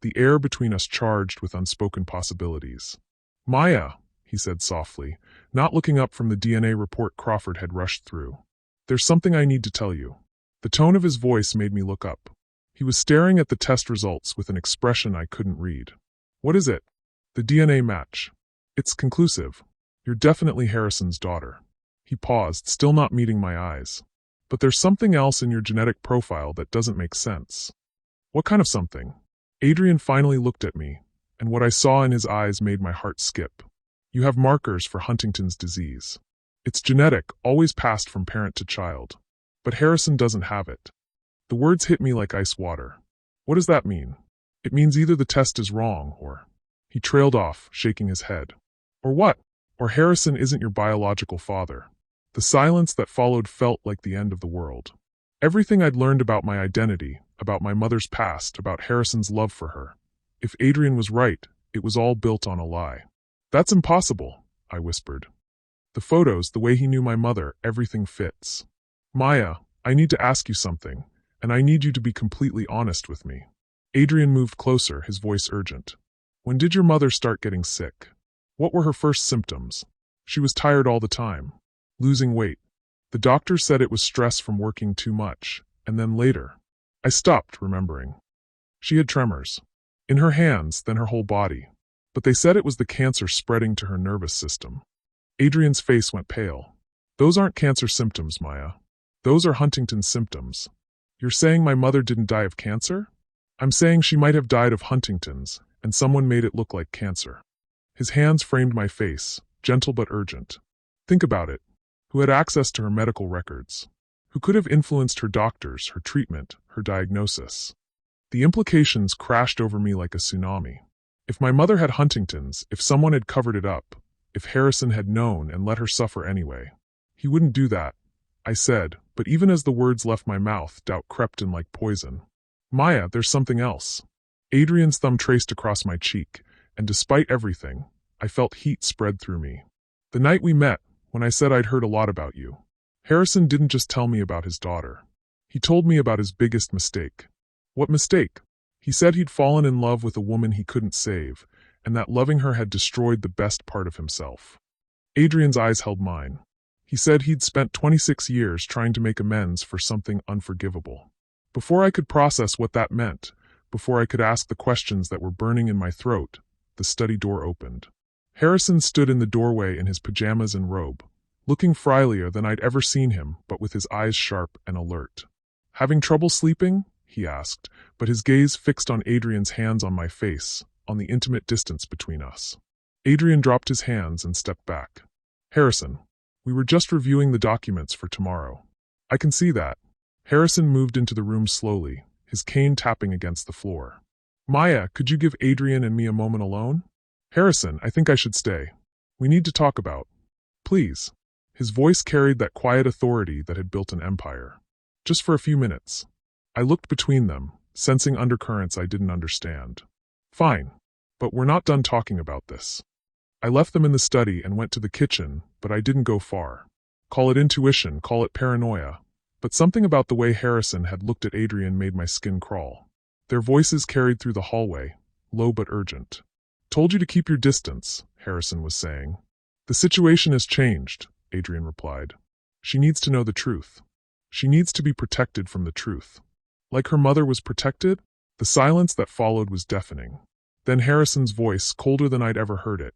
the air between us charged with unspoken possibilities. Maya, he said softly, not looking up from the DNA report Crawford had rushed through. There's something I need to tell you. The tone of his voice made me look up. He was staring at the test results with an expression I couldn't read. What is it? The DNA match. It's conclusive. You're definitely Harrison's daughter. He paused, still not meeting my eyes. But there's something else in your genetic profile that doesn't make sense. What kind of something? Adrian finally looked at me, and what I saw in his eyes made my heart skip. You have markers for Huntington's disease. It's genetic, always passed from parent to child. But Harrison doesn't have it. The words hit me like ice water. What does that mean? It means either the test is wrong, or... He trailed off, shaking his head. Or what? Or Harrison isn't your biological father. The silence that followed felt like the end of the world. Everything I'd learned about my identity, about my mother's past, about Harrison's love for her. If Adrian was right, it was all built on a lie. That's impossible, I whispered. The photos, the way he knew my mother, everything fits. Maya, I need to ask you something, and I need you to be completely honest with me. Adrian moved closer, his voice urgent. When did your mother start getting sick? What were her first symptoms? She was tired all the time. Losing weight. The doctor said it was stress from working too much, and then later. I stopped, remembering. She had tremors. In her hands, then her whole body. But they said it was the cancer spreading to her nervous system. Adrian's face went pale. Those aren't cancer symptoms, Maya. Those are Huntington's symptoms. You're saying my mother didn't die of cancer? I'm saying she might have died of Huntington's, and someone made it look like cancer. His hands framed my face, gentle but urgent. Think about it. who had access to her medical records, who could have influenced her doctors, her treatment, her diagnosis. The implications crashed over me like a tsunami. If my mother had Huntington's, if someone had covered it up, if Harrison had known and let her suffer anyway. He wouldn't do that, I said, but even as the words left my mouth, doubt crept in like poison. Maya, there's something else. Adrian's thumb traced across my cheek, and despite everything, I felt heat spread through me. The night we met, when I said I'd heard a lot about you, Harrison didn't just tell me about his daughter. He told me about his biggest mistake. What mistake? He said he'd fallen in love with a woman he couldn't save, and that loving her had destroyed the best part of himself. Adrian's eyes held mine. He said he'd spent 26 years trying to make amends for something unforgivable. Before I could process what that meant, before I could ask the questions that were burning in my throat, the study door opened. Harrison stood in the doorway in his pajamas and robe, looking frailier than I'd ever seen him, but with his eyes sharp and alert. Having trouble sleeping? He asked, but his gaze fixed on Adrian's hands on my face, on the intimate distance between us. Adrian dropped his hands and stepped back. Harrison, we were just reviewing the documents for tomorrow. I can see that. Harrison moved into the room slowly, his cane tapping against the floor. Maya, could you give Adrian and me a moment alone? Harrison, I think I should stay. We need to talk about. Please. His voice carried that quiet authority that had built an empire. Just for a few minutes. I looked between them, sensing undercurrents I didn't understand. Fine. But we're not done talking about this. I left them in the study and went to the kitchen, but I didn't go far. Call it intuition, call it paranoia, but something about the way Harrison had looked at Adrian made my skin crawl. Their voices carried through the hallway, low but urgent. Told you to keep your distance, Harrison was saying. The situation has changed, Adrian replied. She needs to know the truth. She needs to be protected from the truth. Like her mother was protected? The silence that followed was deafening. Then Harrison's voice, colder than I'd ever heard it.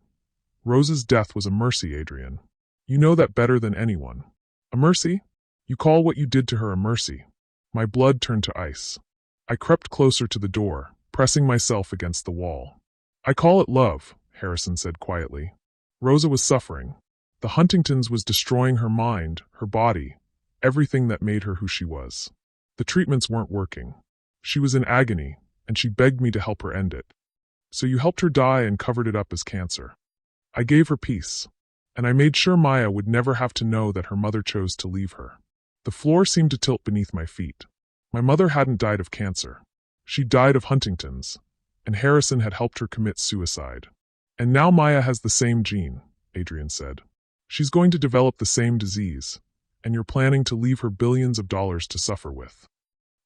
Rose's death was a mercy, Adrian. You know that better than anyone. A mercy? You call what you did to her a mercy. My blood turned to ice. I crept closer to the door, pressing myself against the wall. I call it love, Harrison said quietly. Rosa was suffering. The Huntington's was destroying her mind, her body, everything that made her who she was. The treatments weren't working. She was in agony, and she begged me to help her end it. So you helped her die and covered it up as cancer. I gave her peace, and I made sure Maya would never have to know that her mother chose to leave her. The floor seemed to tilt beneath my feet. My mother hadn't died of cancer. She died of Huntington's, and Harrison had helped her commit suicide. And now Maya has the same gene, Adrian said. She's going to develop the same disease, and you're planning to leave her billions of dollars to suffer with.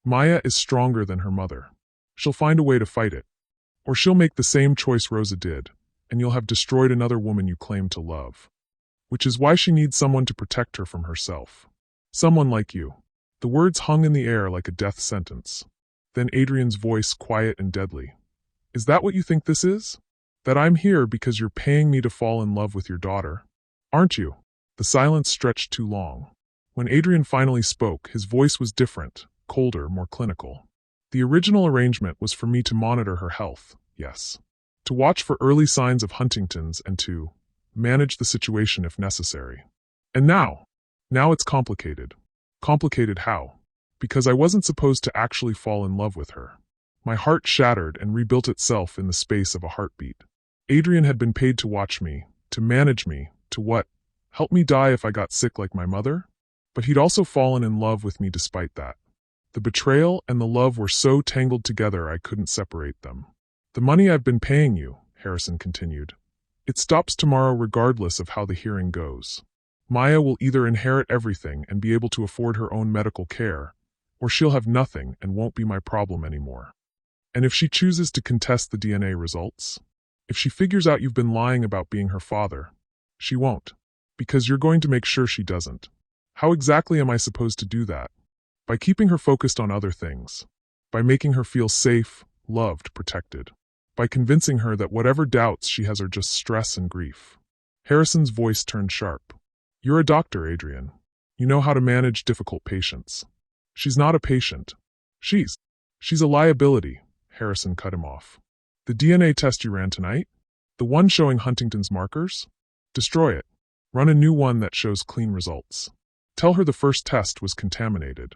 Maya is stronger than her mother. She'll find a way to fight it. Or she'll make the same choice Rosa did, and you'll have destroyed another woman you claim to love. Which is why she needs someone to protect her from herself. Someone like you. The words hung in the air like a death sentence. Then Adrian's voice, quiet and deadly. Is that what you think this is? That I'm here because you're paying me to fall in love with your daughter? Aren't you? The silence stretched too long. When Adrian finally spoke, his voice was different, colder, more clinical. The original arrangement was for me to monitor her health, yes. To watch for early signs of Huntington's and to manage the situation if necessary. And now it's complicated. Complicated how? Because I wasn't supposed to actually fall in love with her. My heart shattered and rebuilt itself in the space of a heartbeat. Adrian had been paid to watch me, to manage me, to what? Help me die if I got sick like my mother? But he'd also fallen in love with me despite that. The betrayal and the love were so tangled together I couldn't separate them. The money I've been paying you, Harrison continued. It stops tomorrow regardless of how the hearing goes. Maya will either inherit everything and be able to afford her own medical care, or she'll have nothing and won't be my problem anymore. And if she chooses to contest the DNA results? If she figures out you've been lying about being her father? She won't. Because you're going to make sure she doesn't. How exactly am I supposed to do that? By keeping her focused on other things. By making her feel safe, loved, protected. By convincing her that whatever doubts she has are just stress and grief. Harrison's voice turned sharp. You're a doctor, Adrian. You know how to manage difficult patients. She's not a patient. She's a liability, Harrison cut him off. The DNA test you ran tonight? The one showing Huntington's markers? Destroy it. Run a new one that shows clean results. Tell her the first test was contaminated.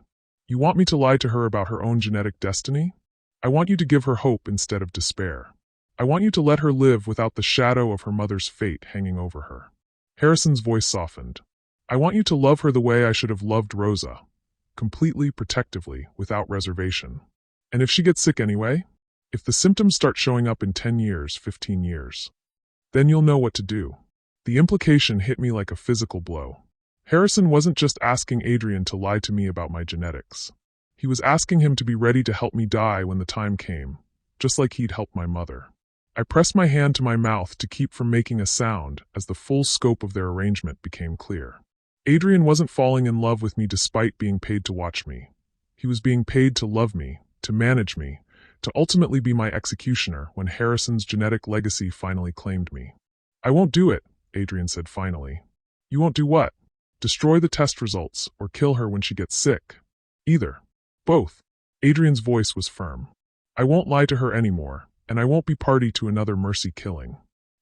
You want me to lie to her about her own genetic destiny? I want you to give her hope instead of despair. I want you to let her live without the shadow of her mother's fate hanging over her. Harrison's voice softened. I want you to love her the way I should have loved Rosa. Completely, protectively, without reservation. And if she gets sick anyway? If the symptoms start showing up in 10 years, 15 years, then you'll know what to do. The implication hit me like a physical blow. Harrison wasn't just asking Adrian to lie to me about my genetics. He was asking him to be ready to help me die when the time came, just like he'd helped my mother. I pressed my hand to my mouth to keep from making a sound as the full scope of their arrangement became clear. Adrian wasn't falling in love with me despite being paid to watch me. He was being paid to love me, to manage me, to ultimately be my executioner when Harrison's genetic legacy finally claimed me. I won't do it, Adrian said finally. You won't do what? Destroy the test results or kill her when she gets sick? Either. Both. Adrian's voice was firm. I won't lie to her anymore, and I won't be party to another mercy killing.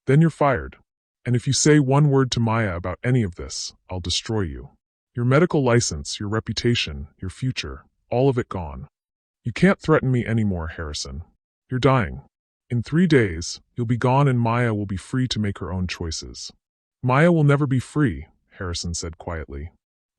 Then you're fired. And if you say one word to Maya about any of this, I'll destroy you. Your medical license, your reputation, your future, all of it gone. You can't threaten me anymore, Harrison. You're dying. In 3 days, you'll be gone and Maya will be free to make her own choices. Maya will never be free, Harrison said quietly.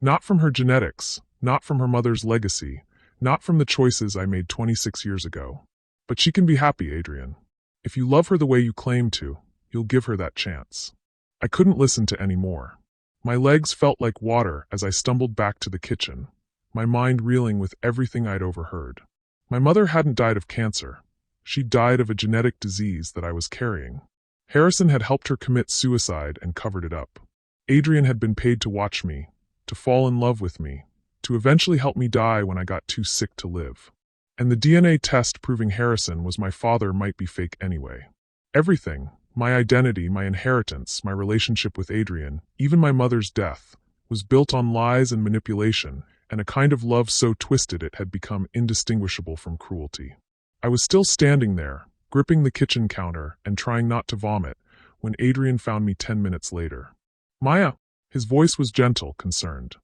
Not from her genetics, not from her mother's legacy, not from the choices I made 26 years ago. But she can be happy, Adrian. If you love her the way you claim to, you'll give her that chance. I couldn't listen to any more. My legs felt like water as I stumbled back to the kitchen, my mind reeling with everything I'd overheard. My mother hadn't died of cancer. She died of a genetic disease that I was carrying. Harrison had helped her commit suicide and covered it up. Adrian had been paid to watch me, to fall in love with me, to eventually help me die when I got too sick to live. And the DNA test proving Harrison was my father might be fake anyway. Everything, my identity, my inheritance, my relationship with Adrian, even my mother's death, was built on lies and manipulation, and a kind of love so twisted it had become indistinguishable from cruelty. I was still standing there, gripping the kitchen counter and trying not to vomit, when Adrian found me 10 minutes later. Maya! His voice was gentle, concerned.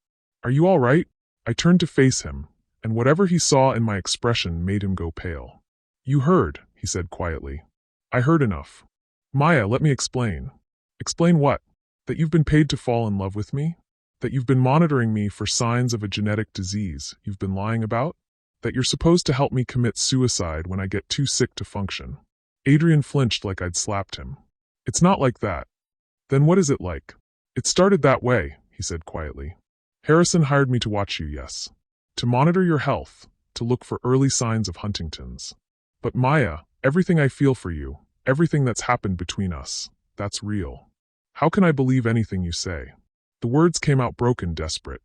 Are you all right? I turned to face him, and whatever he saw in my expression made him go pale. You heard, he said quietly. I heard enough. Maya, let me explain. Explain what? That you've been paid to fall in love with me? That you've been monitoring me for signs of a genetic disease you've been lying about? That you're supposed to help me commit suicide when I get too sick to function? Adrian flinched like I'd slapped him. It's not like that. Then what is it like? It started that way, he said quietly. Harrison hired me to watch you, yes. To monitor your health, to look for early signs of Huntington's. But Maya, everything I feel for you, everything that's happened between us, that's real. How can I believe anything you say? The words came out broken, desperate.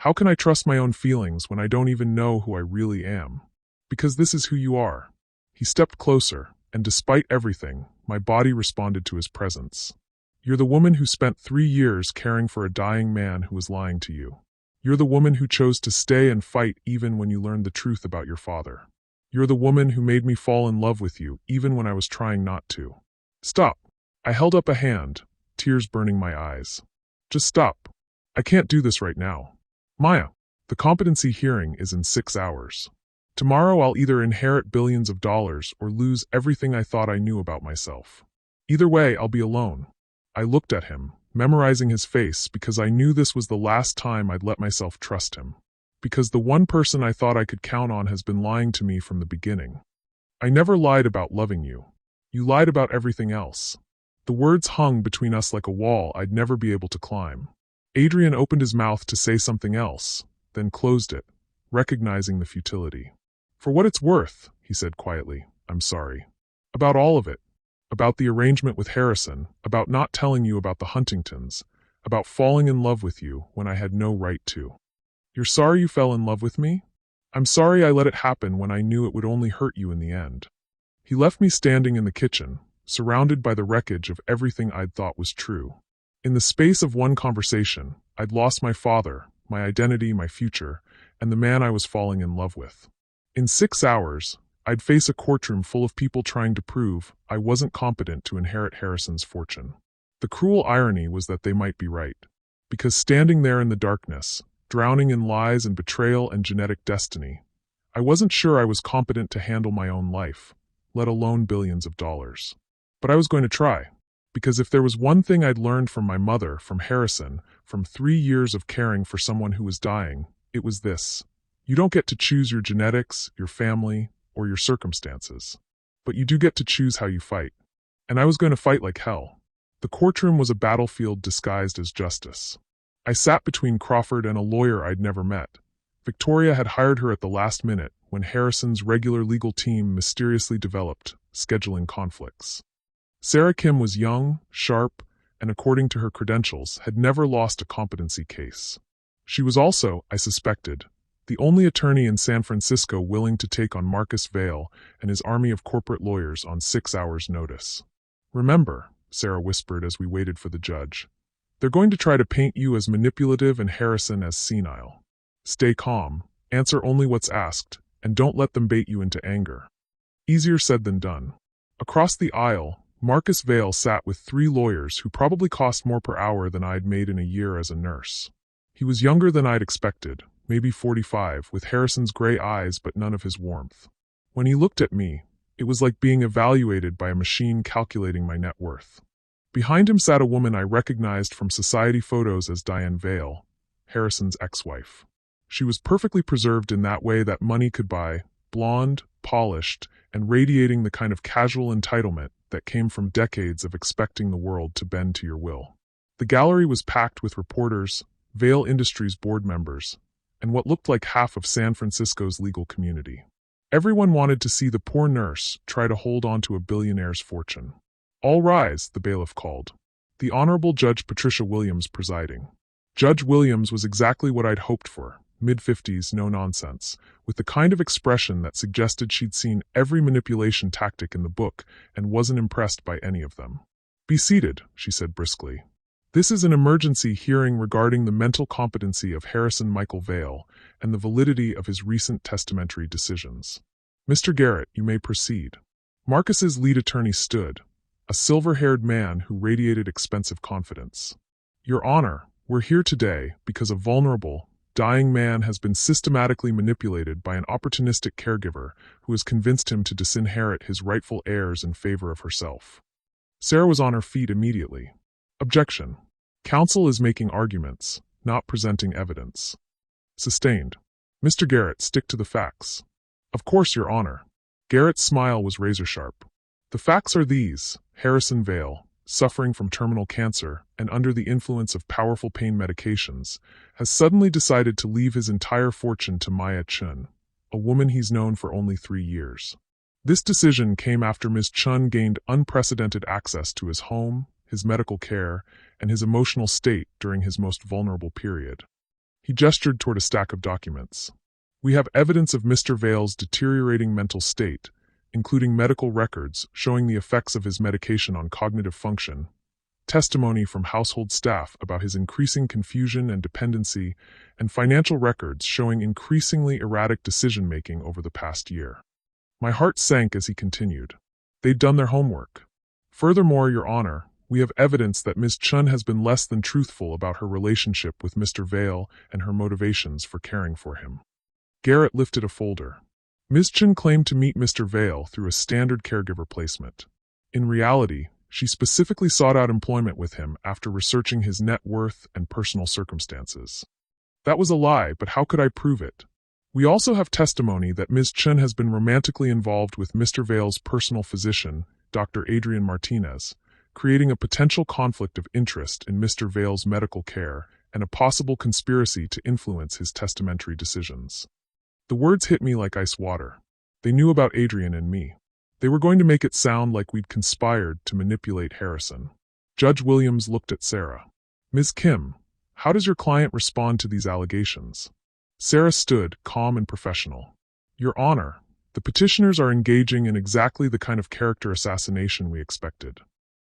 How can I trust my own feelings when I don't even know who I really am? Because this is who you are. He stepped closer, and despite everything, my body responded to his presence. You're the woman who spent 3 years caring for a dying man who was lying to you. You're the woman who chose to stay and fight even when you learned the truth about your father. You're the woman who made me fall in love with you even when I was trying not to. Stop. I held up a hand, tears burning my eyes. Just stop. I can't do this right now. Maya, the competency hearing is in 6 hours. Tomorrow I'll either inherit billions of dollars or lose everything I thought I knew about myself. Either way, I'll be alone. I looked at him, memorizing his face because I knew this was the last time I'd let myself trust him. Because the one person I thought I could count on has been lying to me from the beginning. I never lied about loving you. You lied about everything else. The words hung between us like a wall I'd never be able to climb. Adrian opened his mouth to say something else, then closed it, recognizing the futility. For what it's worth, he said quietly, I'm sorry. About all of it. About the arrangement with Harrison, about not telling you about the Huntingtons, about falling in love with you when I had no right to. You're sorry you fell in love with me? I'm sorry I let it happen when I knew it would only hurt you in the end. He left me standing in the kitchen, surrounded by the wreckage of everything I'd thought was true. In the space of one conversation, I'd lost my father, my identity, my future, and the man I was falling in love with. In 6 hours, I'd face a courtroom full of people trying to prove I wasn't competent to inherit Harrison's fortune. The cruel irony was that they might be right. Because standing there in the darkness, drowning in lies and betrayal and genetic destiny, I wasn't sure I was competent to handle my own life, let alone billions of dollars. But I was going to try. Because if there was one thing I'd learned from my mother, from Harrison, from 3 years of caring for someone who was dying, it was this. You don't get to choose your genetics, your family, or your circumstances. But you do get to choose how you fight. And I was going to fight like hell. The courtroom was a battlefield disguised as justice. I sat between Crawford and a lawyer I'd never met. Victoria had hired her at the last minute when Harrison's regular legal team mysteriously developed, scheduling conflicts. Sarah Kim was young, sharp, and according to her credentials, had never lost a competency case. She was also, I suspected, the only attorney in San Francisco willing to take on Marcus Vail and his army of corporate lawyers on 6 hours' notice. Remember, Sarah whispered as we waited for the judge, they're going to try to paint you as manipulative and Harrison as senile. Stay calm, answer only what's asked, and don't let them bait you into anger. Easier said than done. Across the aisle, Marcus Vail sat with 3 lawyers who probably cost more per hour than I'd made in a year as a nurse. He was younger than I'd expected, maybe 45, with Harrison's gray eyes but none of his warmth. When he looked at me, it was like being evaluated by a machine calculating my net worth. Behind him sat a woman I recognized from society photos as Diane Vail, Harrison's ex-wife. She was perfectly preserved in that way that money could buy, blonde, polished, and radiating the kind of casual entitlement that came from decades of expecting the world to bend to your will. The gallery was packed with reporters, Vail Industries board members, and what looked like half of San Francisco's legal community. Everyone wanted to see the poor nurse try to hold on to a billionaire's fortune. All rise, the bailiff called. The Honorable Judge Patricia Williams presiding. Judge Williams was exactly what I'd hoped for, mid-50s, no nonsense, with the kind of expression that suggested she'd seen every manipulation tactic in the book and wasn't impressed by any of them. Be seated, she said briskly. This is an emergency hearing regarding the mental competency of Harrison Michael Vail and the validity of his recent testamentary decisions. Mr. Garrett, you may proceed. Marcus's lead attorney stood, a silver-haired man who radiated expensive confidence. Your Honor, we're here today because a vulnerable, dying man has been systematically manipulated by an opportunistic caregiver who has convinced him to disinherit his rightful heirs in favor of herself. Sarah was on her feet immediately. Objection. Counsel is making arguments, not presenting evidence. Sustained. Mr. Garrett, stick to the facts. Of course, Your Honor. Garrett's smile was razor-sharp. The facts are these: Harrison Vail, suffering from terminal cancer and under the influence of powerful pain medications, has suddenly decided to leave his entire fortune to Maya Chun, a woman he's known for only 3 years. This decision came after Ms. Chun gained unprecedented access to his home, his medical care, and his emotional state during his most vulnerable period. He gestured toward a stack of documents. We have evidence of Mr. Vail's deteriorating mental state, including medical records showing the effects of his medication on cognitive function, testimony from household staff about his increasing confusion and dependency, and financial records showing increasingly erratic decision-making over the past year. My heart sank as he continued. They'd done their homework. Furthermore, Your Honor, we have evidence that Ms. Chun has been less than truthful about her relationship with Mr. Vail and her motivations for caring for him. Garrett lifted a folder. Ms. Chun claimed to meet Mr. Vail through a standard caregiver placement. In reality, she specifically sought out employment with him after researching his net worth and personal circumstances. That was a lie, but how could I prove it? We also have testimony that Ms. Chun has been romantically involved with Mr. Vail's personal physician, Dr. Adrian Martinez, creating a potential conflict of interest in Mr. Vail's medical care and a possible conspiracy to influence his testamentary decisions. The words hit me like ice water. They knew about Adrian and me. They were going to make it sound like we'd conspired to manipulate Harrison. Judge Williams looked at Sarah. Ms. Kim, how does your client respond to these allegations? Sarah stood, calm and professional. Your Honor, the petitioners are engaging in exactly the kind of character assassination we expected.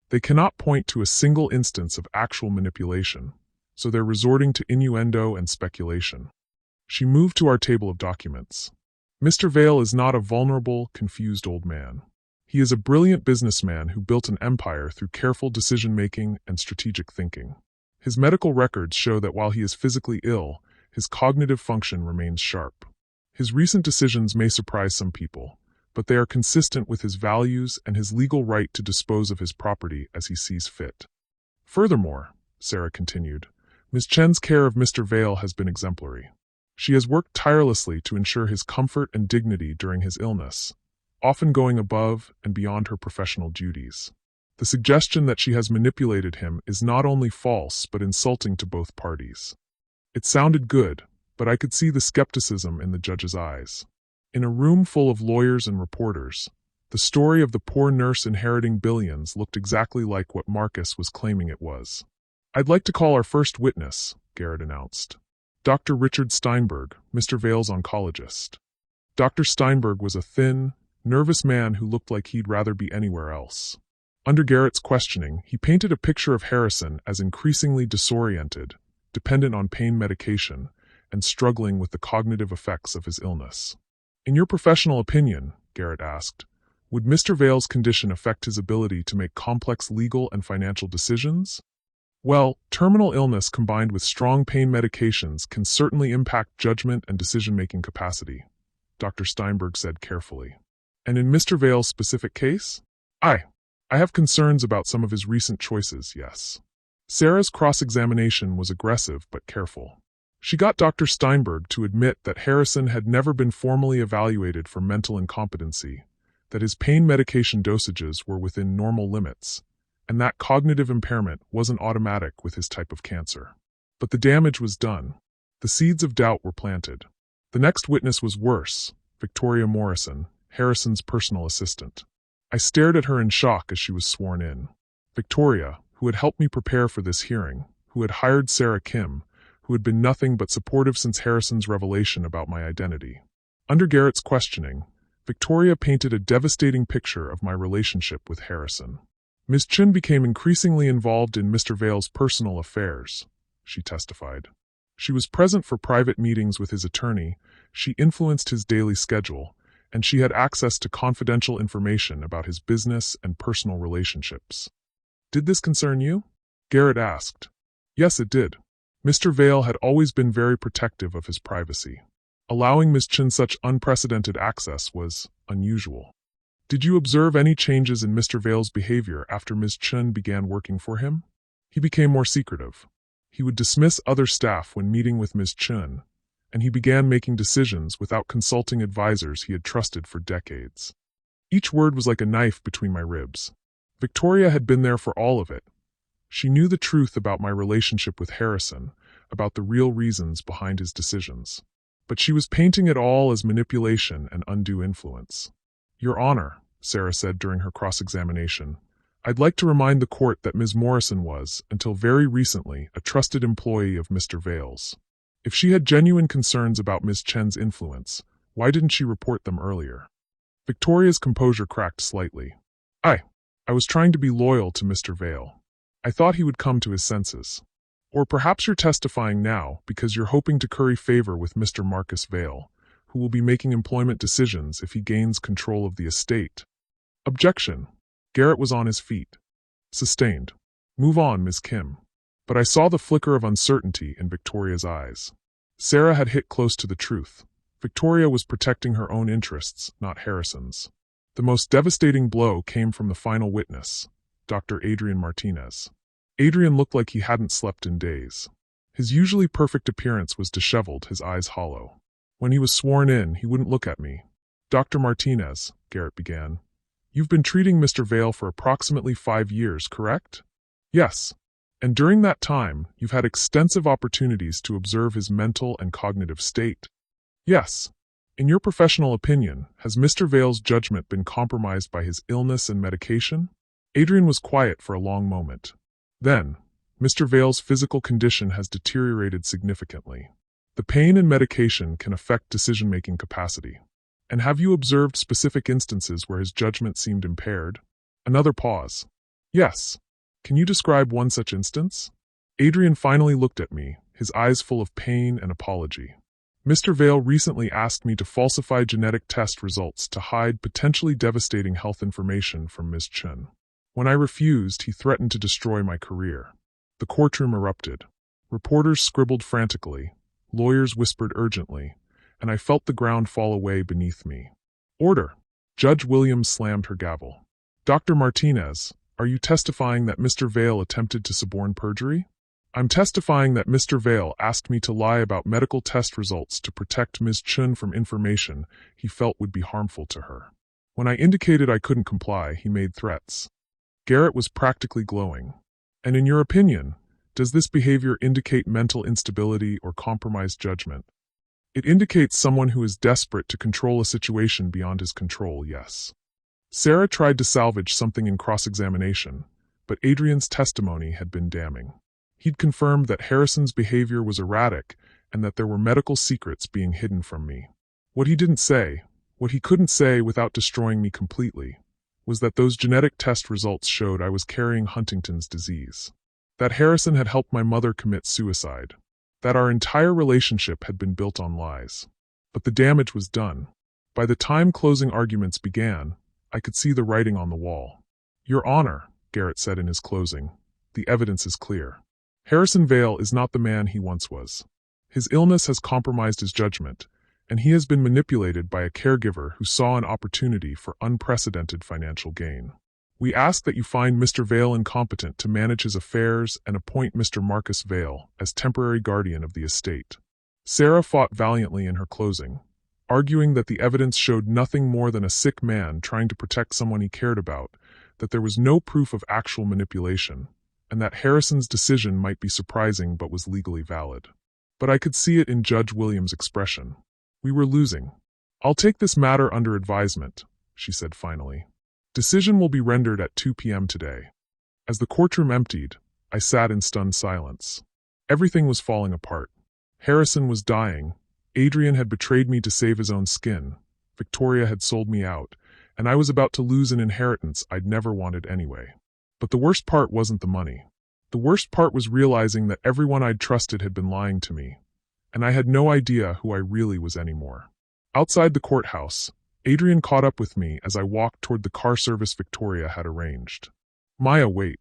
They cannot point to a single instance of actual manipulation, so they're resorting to innuendo and speculation. She moved to our table of documents. Mr. Vail is not a vulnerable, confused old man. He is a brilliant businessman who built an empire through careful decision-making and strategic thinking. His medical records show that while he is physically ill, his cognitive function remains sharp. His recent decisions may surprise some people, but they are consistent with his values and his legal right to dispose of his property as he sees fit. Furthermore, Sarah continued, Ms. Chen's care of Mr. Vale has been exemplary. She has worked tirelessly to ensure his comfort and dignity during his illness, often going above and beyond her professional duties. The suggestion that she has manipulated him is not only false but insulting to both parties. It sounded good, but I could see the skepticism in the judge's eyes. In a room full of lawyers and reporters, the story of the poor nurse inheriting billions looked exactly like what Marcus was claiming it was. I'd like to call our first witness, Garrett announced. Dr. Richard Steinberg, Mr. Vale's oncologist. Dr. Steinberg was a thin, nervous man who looked like he'd rather be anywhere else. Under Garrett's questioning, he painted a picture of Harrison as increasingly disoriented, dependent on pain medication, and struggling with the cognitive effects of his illness. In your professional opinion, Garrett asked, would Mr. Vale's condition affect his ability to make complex legal and financial decisions? Well, terminal illness combined with strong pain medications can certainly impact judgment and decision-making capacity, Dr. Steinberg said carefully. And in Mr. Vale's specific case? I have concerns about some of his recent choices, yes. Sarah's cross-examination was aggressive but careful. She got Dr. Steinberg to admit that Harrison had never been formally evaluated for mental incompetency, that his pain medication dosages were within normal limits, and that cognitive impairment wasn't automatic with his type of cancer. But the damage was done. The seeds of doubt were planted. The next witness was worse, Victoria Morrison, Harrison's personal assistant. I stared at her in shock as she was sworn in. Victoria, who had helped me prepare for this hearing, who had hired Sarah Kim, who had been nothing but supportive since Harrison's revelation about my identity. Under Garrett's questioning, Victoria painted a devastating picture of my relationship with Harrison. Ms. Chen became increasingly involved in Mr. Vale's personal affairs, she testified. She was present for private meetings with his attorney, she influenced his daily schedule, and she had access to confidential information about his business and personal relationships. Did this concern you? Garrett asked. Yes, it did. Mr. Vale had always been very protective of his privacy. Allowing Ms. Chen such unprecedented access was unusual. Did you observe any changes in Mr. Vale's behavior after Ms. Chen began working for him? He became more secretive. He would dismiss other staff when meeting with Ms. Chen, and he began making decisions without consulting advisors he had trusted for decades. Each word was like a knife between my ribs. Victoria had been there for all of it. She knew the truth about my relationship with Harrison, about the real reasons behind his decisions. But she was painting it all as manipulation and undue influence. Your Honor, Sarah said during her cross-examination, I'd like to remind the court that Ms. Morrison was, until very recently, a trusted employee of Mr. Vale's. If she had genuine concerns about Ms. Chen's influence, why didn't she report them earlier? Victoria's composure cracked slightly. I was trying to be loyal to Mr. Vale. I thought he would come to his senses. Or perhaps you're testifying now because you're hoping to curry favor with Mr. Marcus Vale, who will be making employment decisions if he gains control of the estate. Objection. Garrett was on his feet. Sustained. Move on, Ms. Kim. But I saw the flicker of uncertainty in Victoria's eyes. Sarah had hit close to the truth. Victoria was protecting her own interests, not Harrison's. The most devastating blow came from the final witness, Dr. Adrian Martinez. Adrian looked like he hadn't slept in days. His usually perfect appearance was disheveled, his eyes hollow. When he was sworn in, he wouldn't look at me. Dr. Martinez, Garrett began, you've been treating Mr. Vale for approximately 5 years, correct? Yes. And during that time, you've had extensive opportunities to observe his mental and cognitive state. Yes. In your professional opinion, has Mr. Vale's judgment been compromised by his illness and medication? Adrian was quiet for a long moment. Then, Mr. Vale's physical condition has deteriorated significantly. The pain and medication can affect decision-making capacity. And have you observed specific instances where his judgment seemed impaired? Another pause. Yes. Can you describe one such instance? Adrian finally looked at me, his eyes full of pain and apology. Mr. Vale recently asked me to falsify genetic test results to hide potentially devastating health information from Ms. Chen. When I refused, he threatened to destroy my career. The courtroom erupted. Reporters scribbled frantically, lawyers whispered urgently, and I felt the ground fall away beneath me. Order! Judge Williams slammed her gavel. Dr. Martinez, are you testifying that Mr. Vale attempted to suborn perjury? I'm testifying that Mr. Vale asked me to lie about medical test results to protect Ms. Chun from information he felt would be harmful to her. When I indicated I couldn't comply, he made threats. Garrett was practically glowing. And in your opinion, does this behavior indicate mental instability or compromised judgment? It indicates someone who is desperate to control a situation beyond his control, yes. Sarah tried to salvage something in cross-examination, but Adrian's testimony had been damning. He'd confirmed that Harrison's behavior was erratic and that there were medical secrets being hidden from me. What he didn't say, what he couldn't say without destroying me completely, was that those genetic test results showed I was carrying Huntington's disease. That Harrison had helped my mother commit suicide. That our entire relationship had been built on lies. But the damage was done. By the time closing arguments began, I could see the writing on the wall. Your Honor, Garrett said in his closing, the evidence is clear. Harrison Vale is not the man he once was. His illness has compromised his judgment, and he has been manipulated by a caregiver who saw an opportunity for unprecedented financial gain. We ask that you find Mr. Vale incompetent to manage his affairs and appoint Mr. Marcus Vale as temporary guardian of the estate. Sarah fought valiantly in her closing, arguing that the evidence showed nothing more than a sick man trying to protect someone he cared about, that there was no proof of actual manipulation, and that Harrison's decision might be surprising but was legally valid. But I could see it in Judge Williams' expression. We were losing. I'll take this matter under advisement, she said finally. Decision will be rendered at 2 p.m. today. As the courtroom emptied, I sat in stunned silence. Everything was falling apart. Harrison was dying. Adrian had betrayed me to save his own skin. Victoria had sold me out, and I was about to lose an inheritance I'd never wanted anyway. But the worst part wasn't the money. The worst part was realizing that everyone I'd trusted had been lying to me, and I had no idea who I really was anymore. Outside the courthouse, Adrian caught up with me as I walked toward the car service Victoria had arranged. Maya, wait.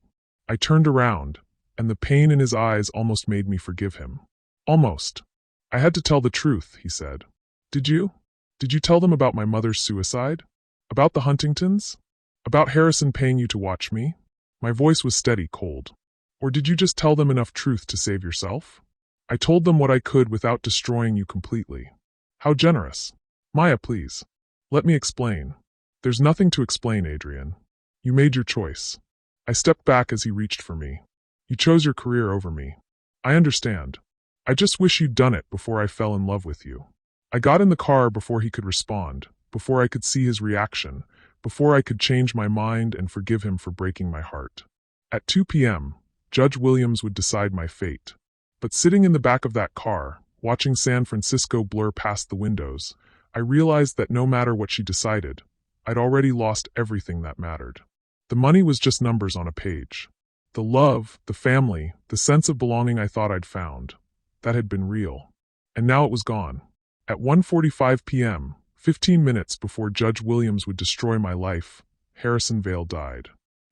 I turned around, and the pain in his eyes almost made me forgive him. Almost. I had to tell the truth, he said. Did you? Did you tell them about my mother's suicide? About the Huntingtons? About Harrison paying you to watch me? My voice was steady, cold. Or did you just tell them enough truth to save yourself? I told them what I could without destroying you completely. How generous. Maya, please. Let me explain. There's nothing to explain, Adrian. You made your choice. I stepped back as he reached for me. You chose your career over me. I understand. I just wish you'd done it before I fell in love with you. I got in the car before he could respond, before I could see his reaction, before I could change my mind and forgive him for breaking my heart. At 2 p.m., Judge Williams would decide my fate. But sitting in the back of that car, watching San Francisco blur past the windows, I realized that no matter what she decided, I'd already lost everything that mattered. The money was just numbers on a page. The love, the family, the sense of belonging I thought I'd found, that had been real. And now it was gone. At 1:45 p.m., 15 minutes before Judge Williams would destroy my life, Harrison Vale died.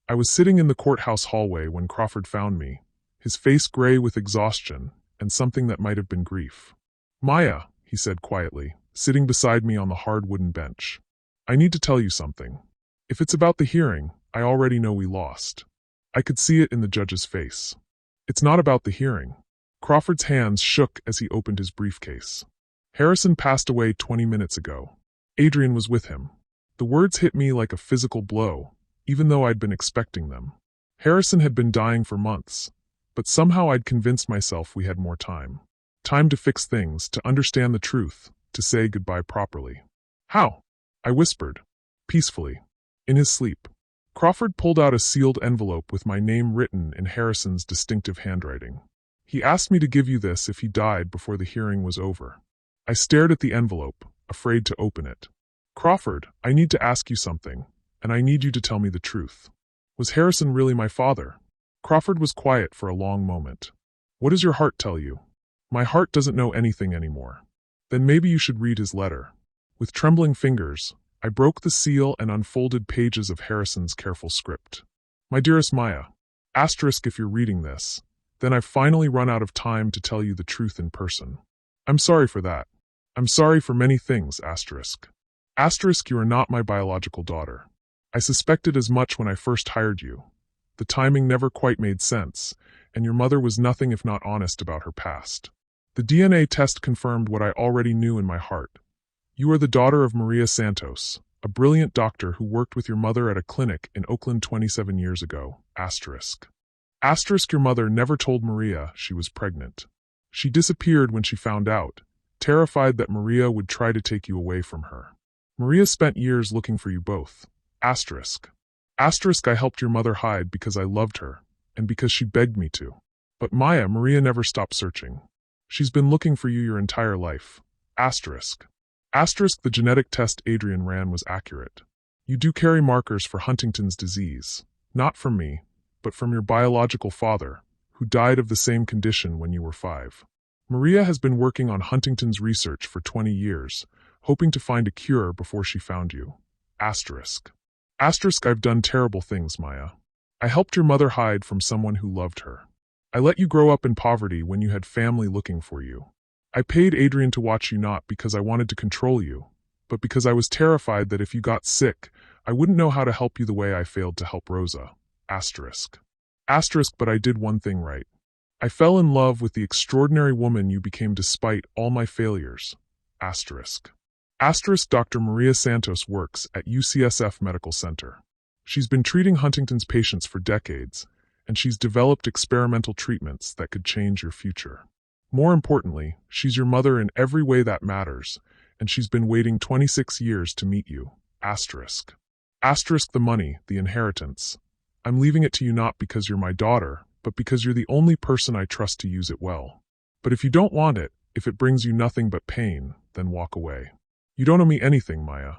I was sitting in the courthouse hallway when Crawford found me, his face gray with exhaustion and something that might have been grief. Maya, he said quietly, sitting beside me on the hard wooden bench. I need to tell you something. If it's about the hearing, I already know we lost. I could see it in the judge's face. It's not about the hearing. Crawford's hands shook as he opened his briefcase. Harrison passed away 20 minutes ago. Adrian was with him. The words hit me like a physical blow, even though I'd been expecting them. Harrison had been dying for months, but somehow I'd convinced myself we had more time. Time to fix things, to understand the truth, to say goodbye properly. How? I whispered, peacefully, in his sleep. Crawford pulled out a sealed envelope with my name written in Harrison's distinctive handwriting. He asked me to give you this if he died before the hearing was over. I stared at the envelope, afraid to open it. Crawford, I need to ask you something, and I need you to tell me the truth. Was Harrison really my father? Crawford was quiet for a long moment. What does your heart tell you? My heart doesn't know anything anymore. Then maybe you should read his letter. With trembling fingers, I broke the seal and unfolded pages of Harrison's careful script. My dearest Maya, asterisk if you're reading this, Then I've finally run out of time to tell you the truth in person. I'm sorry for that. I'm sorry for many things, asterisk. Asterisk, you are not my biological daughter. I suspected as much when I first hired you. The timing never quite made sense, and your mother was nothing if not honest about her past. The DNA test confirmed what I already knew in my heart. You are the daughter of Maria Santos, a brilliant doctor who worked with your mother at a clinic in Oakland 27 years ago, asterisk. Asterisk, your mother never told Maria she was pregnant. She disappeared when she found out, terrified that Maria would try to take you away from her. Maria spent years looking for you both, asterisk. Asterisk, I helped your mother hide because I loved her, and because she begged me to. But Maria never stopped searching. She's been looking for you your entire life, asterisk. Asterisk, the genetic test Adrian ran was accurate. You do carry markers for Huntington's disease, not from me, but from your biological father, who died of the same condition when you were 5. Maria has been working on Huntington's research for 20 years, hoping to find a cure before she found you, asterisk. Asterisk, I've done terrible things, Maya. I helped your mother hide from someone who loved her. I let you grow up in poverty when you had family looking for you. I paid Adrian to watch you not because I wanted to control you, but because I was terrified that if you got sick, I wouldn't know how to help you the way I failed to help Rosa, asterisk. Asterisk, but I did one thing right. I fell in love with the extraordinary woman you became despite all my failures, asterisk. Asterisk, Dr. Maria Santos works at UCSF Medical Center. She's been treating Huntington's patients for decades, and she's developed experimental treatments that could change your future. More importantly, she's your mother in every way that matters, and she's been waiting 26 years to meet you, asterisk. Asterisk, the money, the inheritance. I'm leaving it to you not because you're my daughter, but because you're the only person I trust to use it well. But if you don't want it, if it brings you nothing but pain, then walk away. You don't owe me anything, Maya.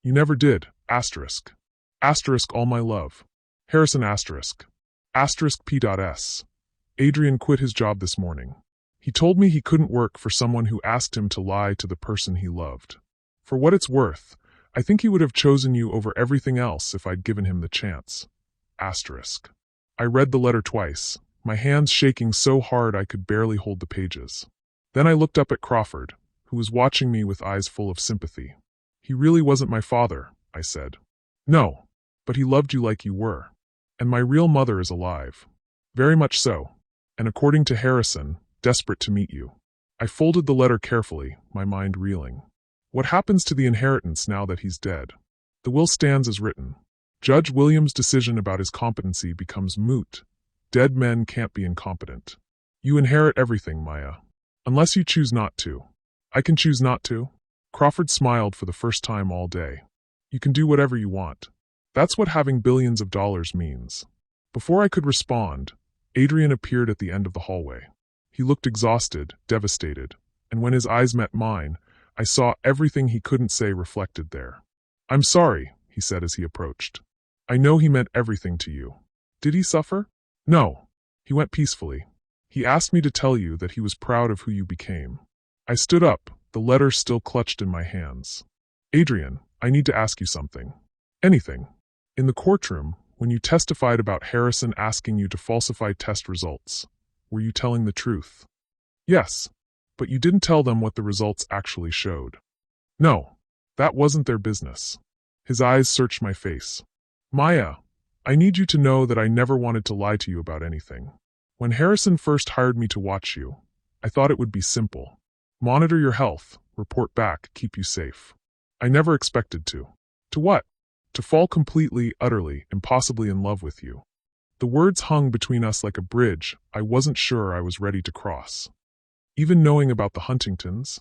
You never did, asterisk. Asterisk, all my love. Harrison, asterisk. Asterisk P.S. Adrian quit his job this morning. He told me he couldn't work for someone who asked him to lie to the person he loved. For what it's worth, I think he would have chosen you over everything else if I'd given him the chance. Asterisk. I read the letter twice, my hands shaking so hard I could barely hold the pages. Then I looked up at Crawford, who was watching me with eyes full of sympathy. He really wasn't my father, I said. No, but he loved you like you were. And my real mother is alive. Very much so. And according to Harrison, desperate to meet you. I folded the letter carefully, my mind reeling. What happens to the inheritance now that he's dead? The will stands as written. Judge Williams' decision about his competency becomes moot. Dead men can't be incompetent. You inherit everything, Maya. Unless you choose not to. I can choose not to? Crawford smiled for the first time all day. You can do whatever you want. That's what having billions of dollars means. Before I could respond, Adrian appeared at the end of the hallway. He looked exhausted, devastated, and when his eyes met mine, I saw everything he couldn't say reflected there. I'm sorry, he said as he approached. I know he meant everything to you. Did he suffer? No. He went peacefully. He asked me to tell you that he was proud of who you became. I stood up, the letter still clutched in my hands. Adrian, I need to ask you something. Anything. In the courtroom, when you testified about Harrison asking you to falsify test results, were you telling the truth? Yes, but you didn't tell them what the results actually showed. No, that wasn't their business. His eyes searched my face. Maya, I need you to know that I never wanted to lie to you about anything. When Harrison first hired me to watch you, I thought it would be simple. Monitor your health, report back, keep you safe. I never expected to. To what? To fall completely, utterly, impossibly in love with you. The words hung between us like a bridge I wasn't sure I was ready to cross. Even knowing about the Huntingtons,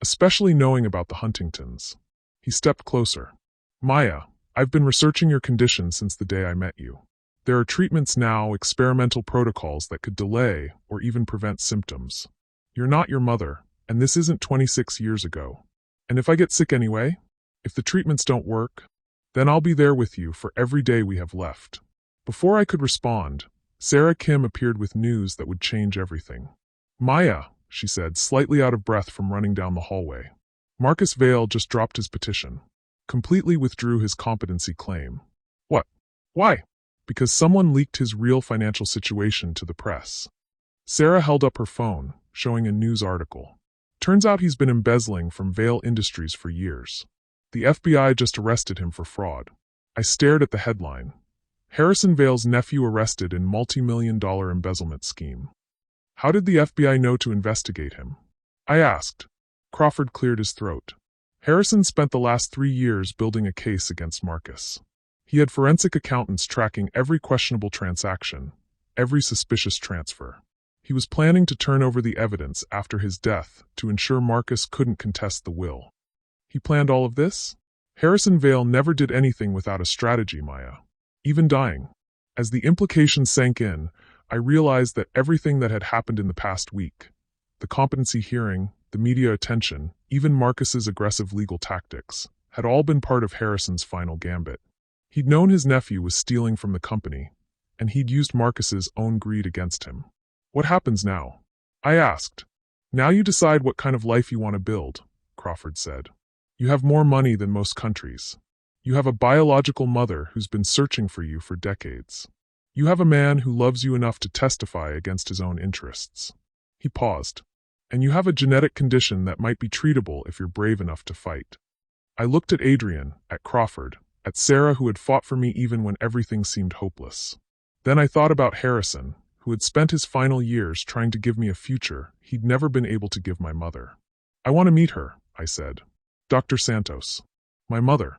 especially knowing about the Huntingtons. He stepped closer. Maya, I've been researching your condition since the day I met you. There are treatments now, experimental protocols that could delay or even prevent symptoms. You're not your mother, and this isn't 26 years ago. And if I get sick anyway, if the treatments don't work, then I'll be there with you for every day we have left. Before I could respond, Sarah Kim appeared with news that would change everything. Maya, she said, slightly out of breath from running down the hallway. Marcus Vail just dropped his petition. Completely withdrew his competency claim. What? Why? Because someone leaked his real financial situation to the press. Sarah held up her phone, showing a news article. Turns out he's been embezzling from Vail Industries for years. The FBI just arrested him for fraud. I stared at the headline. Harrison Vail's nephew arrested in multi-million-dollar embezzlement scheme. How did the FBI know to investigate him? I asked. Crawford cleared his throat. Harrison spent the last 3 years building a case against Marcus. He had forensic accountants tracking every questionable transaction, every suspicious transfer. He was planning to turn over the evidence after his death to ensure Marcus couldn't contest the will. He planned all of this? Harrison Vail never did anything without a strategy, Maya. Even dying. As the implications sank in, I realized that everything that had happened in the past week, the competency hearing, the media attention, even Marcus's aggressive legal tactics, had all been part of Harrison's final gambit. He'd known his nephew was stealing from the company, and he'd used Marcus's own greed against him. What happens now? I asked. Now you decide what kind of life you want to build, Crawford said. You have more money than most countries. You have a biological mother who's been searching for you for decades. You have a man who loves you enough to testify against his own interests. He paused. And you have a genetic condition that might be treatable if you're brave enough to fight. I looked at Adrian, at Crawford, at Sarah who had fought for me even when everything seemed hopeless. Then I thought about Harrison, who had spent his final years trying to give me a future he'd never been able to give my mother. I want to meet her, I said. Dr. Santos. My mother.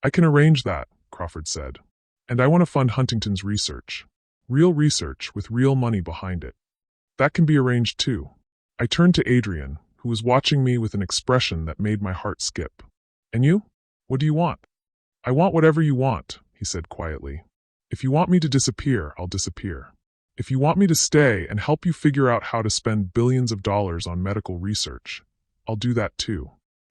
I can arrange that, Crawford said. And I want to fund Huntington's research. Real research with real money behind it. That can be arranged too. I turned to Adrian, who was watching me with an expression that made my heart skip. And you? What do you want? I want whatever you want, he said quietly. If you want me to disappear, I'll disappear. If you want me to stay and help you figure out how to spend billions of dollars on medical research, I'll do that too.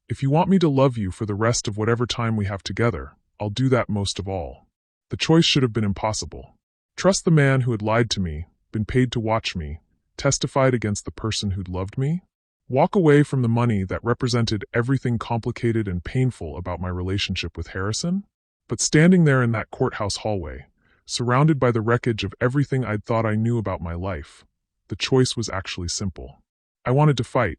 If you want me to love you for the rest of whatever time we have together, I'll do that most of all. The choice should have been impossible. Trust the man who had lied to me, been paid to watch me, testified against the person who'd loved me? Walk away from the money that represented everything complicated and painful about my relationship with Harrison? But standing there in that courthouse hallway, surrounded by the wreckage of everything I'd thought I knew about my life, the choice was actually simple. I wanted to fight.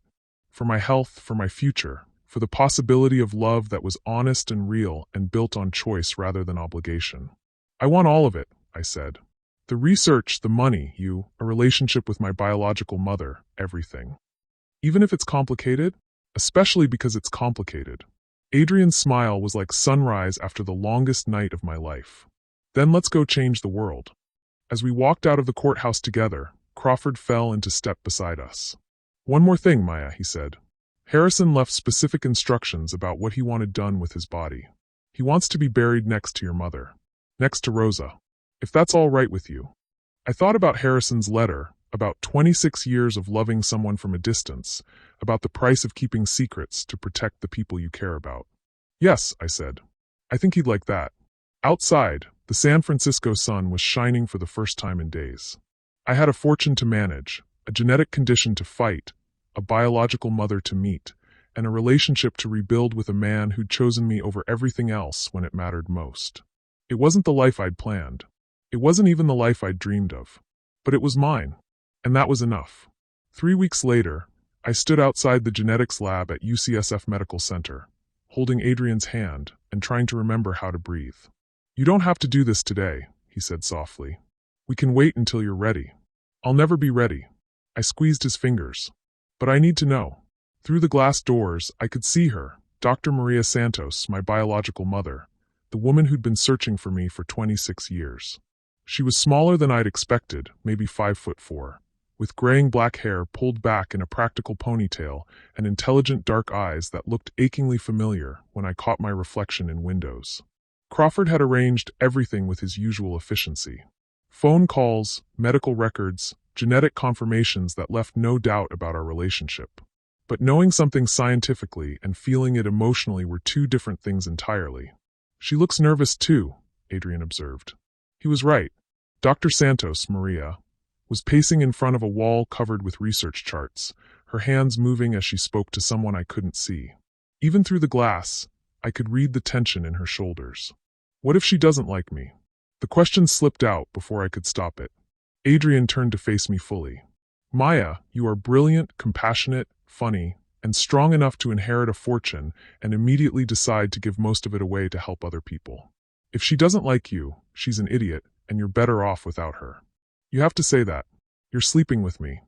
For my health, for my future, for the possibility of love that was honest and real and built on choice rather than obligation. I want all of it, I said. The research, the money, a relationship with my biological mother, everything. Even if it's complicated? Especially because it's complicated. Adrian's smile was like sunrise after the longest night of my life. Then let's go change the world. As we walked out of the courthouse together, Crawford fell into step beside us. One more thing, Maya, he said. Harrison left specific instructions about what he wanted done with his body. He wants to be buried next to your mother. Next to Rosa. If that's all right with you. I thought about Harrison's letter, about 26 years of loving someone from a distance, about the price of keeping secrets to protect the people you care about. Yes, I said. I think he'd like that. Outside, the San Francisco sun was shining for the first time in days. I had a fortune to manage, a genetic condition to fight, a biological mother to meet, and a relationship to rebuild with a man who'd chosen me over everything else when it mattered most. It wasn't the life I'd planned. It wasn't even the life I'd dreamed of. But it was mine. And that was enough. 3 weeks later, I stood outside the genetics lab at UCSF Medical Center, holding Adrian's hand and trying to remember how to breathe. You don't have to do this today, he said softly. We can wait until you're ready. I'll never be ready. I squeezed his fingers. But I need to know. Through the glass doors, I could see her, Dr. Maria Santos, my biological mother, the woman who'd been searching for me for 26 years. She was smaller than I'd expected, maybe 5'4", with graying black hair pulled back in a practical ponytail and intelligent dark eyes that looked achingly familiar when I caught my reflection in windows. Crawford had arranged everything with his usual efficiency. Phone calls, medical records, genetic confirmations that left no doubt about our relationship. But knowing something scientifically and feeling it emotionally were two different things entirely. She looks nervous too, Adrian observed. He was right. Dr. Santos, Maria, was pacing in front of a wall covered with research charts, her hands moving as she spoke to someone I couldn't see. Even through the glass, I could read the tension in her shoulders. What if she doesn't like me? The question slipped out before I could stop it. Adrian turned to face me fully. Maya, you are brilliant, compassionate, funny, and strong enough to inherit a fortune and immediately decide to give most of it away to help other people. If she doesn't like you, she's an idiot, and you're better off without her. You have to say that. You're sleeping with me.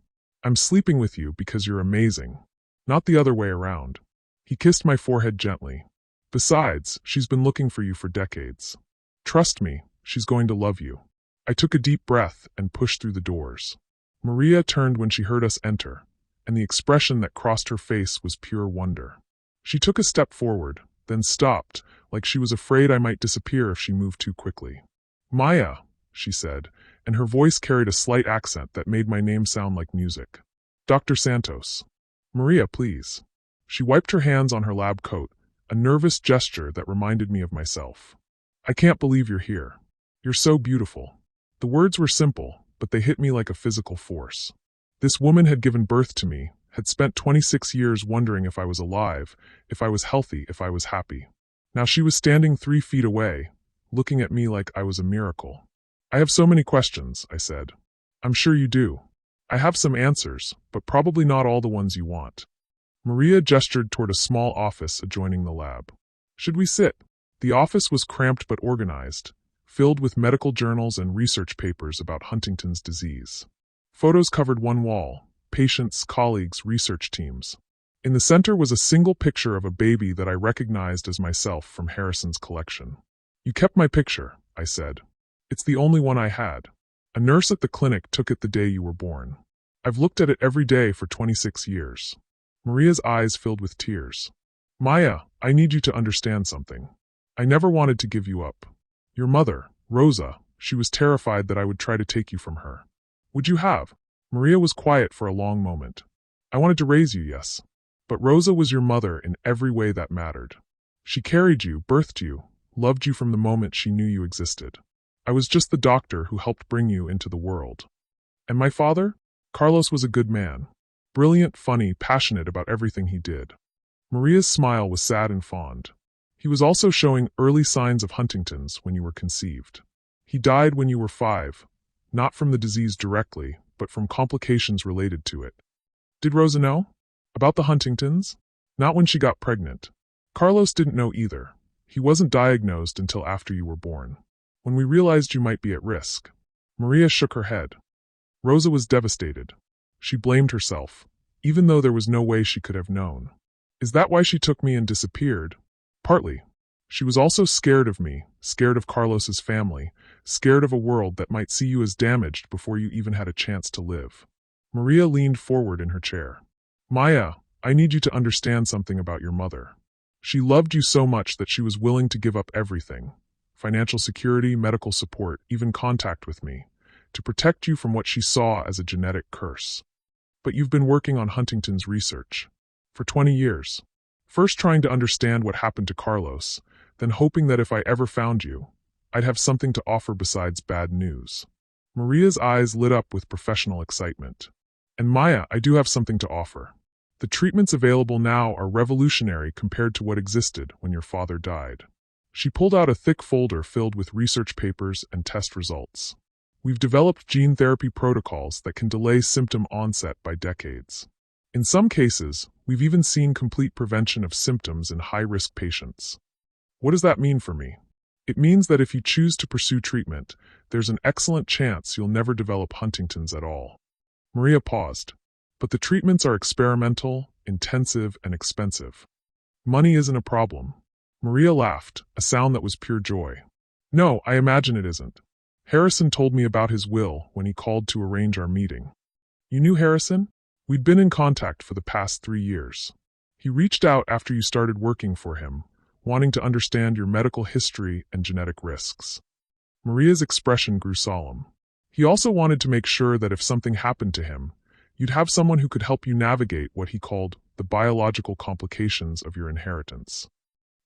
I'm sleeping with you because you're amazing. Not the other way around. He kissed my forehead gently. Besides, she's been looking for you for decades. Trust me, she's going to love you. I took a deep breath and pushed through the doors. Maria turned when she heard us enter, and the expression that crossed her face was pure wonder. She took a step forward, then stopped, like she was afraid I might disappear if she moved too quickly. Maya, she said, and her voice carried a slight accent that made my name sound like music. Dr. Santos. Maria, please. She wiped her hands on her lab coat, a nervous gesture that reminded me of myself. I can't believe you're here. You're so beautiful. The words were simple, but they hit me like a physical force. This woman had given birth to me, had spent 26 years wondering if I was alive, if I was healthy, if I was happy. Now she was standing 3 feet away, looking at me like I was a miracle. I have so many questions, I said. I'm sure you do. I have some answers, but probably not all the ones you want. Maria gestured toward a small office adjoining the lab. Should we sit? The office was cramped but organized, filled with medical journals and research papers about Huntington's disease. Photos covered one wall, patients, colleagues, research teams. In the center was a single picture of a baby that I recognized as myself from Harrison's collection. You kept my picture, I said. It's the only one I had. A nurse at the clinic took it the day you were born. I've looked at it every day for 26 years. Maria's eyes filled with tears. Maya, I need you to understand something. I never wanted to give you up. Your mother, Rosa, she was terrified that I would try to take you from her. Would you have? Maria was quiet for a long moment. I wanted to raise you, yes. But Rosa was your mother in every way that mattered. She carried you, birthed you, loved you from the moment she knew you existed. I was just the doctor who helped bring you into the world. And my father? Carlos was a good man. Brilliant, funny, passionate about everything he did. Maria's smile was sad and fond. He was also showing early signs of Huntington's when you were conceived. He died when you were 5, not from the disease directly, but from complications related to it. Did Rosa know? About the Huntington's? Not when she got pregnant. Carlos didn't know either. He wasn't diagnosed until after you were born. When we realized you might be at risk. Maria shook her head. Rosa was devastated. She blamed herself, even though there was no way she could have known. Is that why she took me and disappeared? Partly. She was also scared of me, scared of Carlos's family, scared of a world that might see you as damaged before you even had a chance to live. Maria leaned forward in her chair. Maya, I need you to understand something about your mother. She loved you so much that she was willing to give up everything. Financial security, medical support, even contact with me, to protect you from what she saw as a genetic curse. But you've been working on Huntington's research. For 20 years. First trying to understand what happened to Carlos, then hoping that if I ever found you, I'd have something to offer besides bad news. Maria's eyes lit up with professional excitement. And Maya, I do have something to offer. The treatments available now are revolutionary compared to what existed when your father died. She pulled out a thick folder filled with research papers and test results. We've developed gene therapy protocols that can delay symptom onset by decades. In some cases, we've even seen complete prevention of symptoms in high-risk patients. What does that mean for me? It means that if you choose to pursue treatment, there's an excellent chance you'll never develop Huntington's at all. Maria paused. But the treatments are experimental, intensive, and expensive. Money isn't a problem. Maria laughed, a sound that was pure joy. No, I imagine it isn't. Harrison told me about his will when he called to arrange our meeting. You knew Harrison? We'd been in contact for the past 3 years. He reached out after you started working for him, wanting to understand your medical history and genetic risks. Maria's expression grew solemn. He also wanted to make sure that if something happened to him, you'd have someone who could help you navigate what he called the biological complications of your inheritance.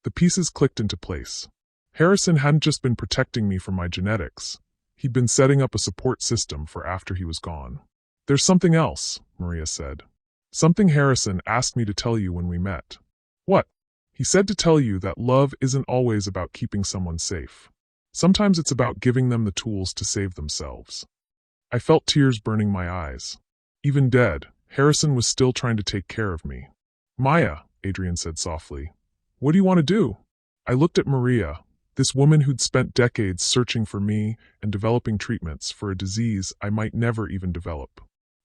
The pieces clicked into place. Harrison hadn't just been protecting me from my genetics. He'd been setting up a support system for after he was gone. There's something else, Maria said. Something Harrison asked me to tell you when we met. What? He said to tell you that love isn't always about keeping someone safe. Sometimes it's about giving them the tools to save themselves. I felt tears burning my eyes. Even dead, Harrison was still trying to take care of me. Maya, Adrian said softly, what do you want to do? I looked at Maria, this woman who'd spent decades searching for me and developing treatments for a disease I might never even develop.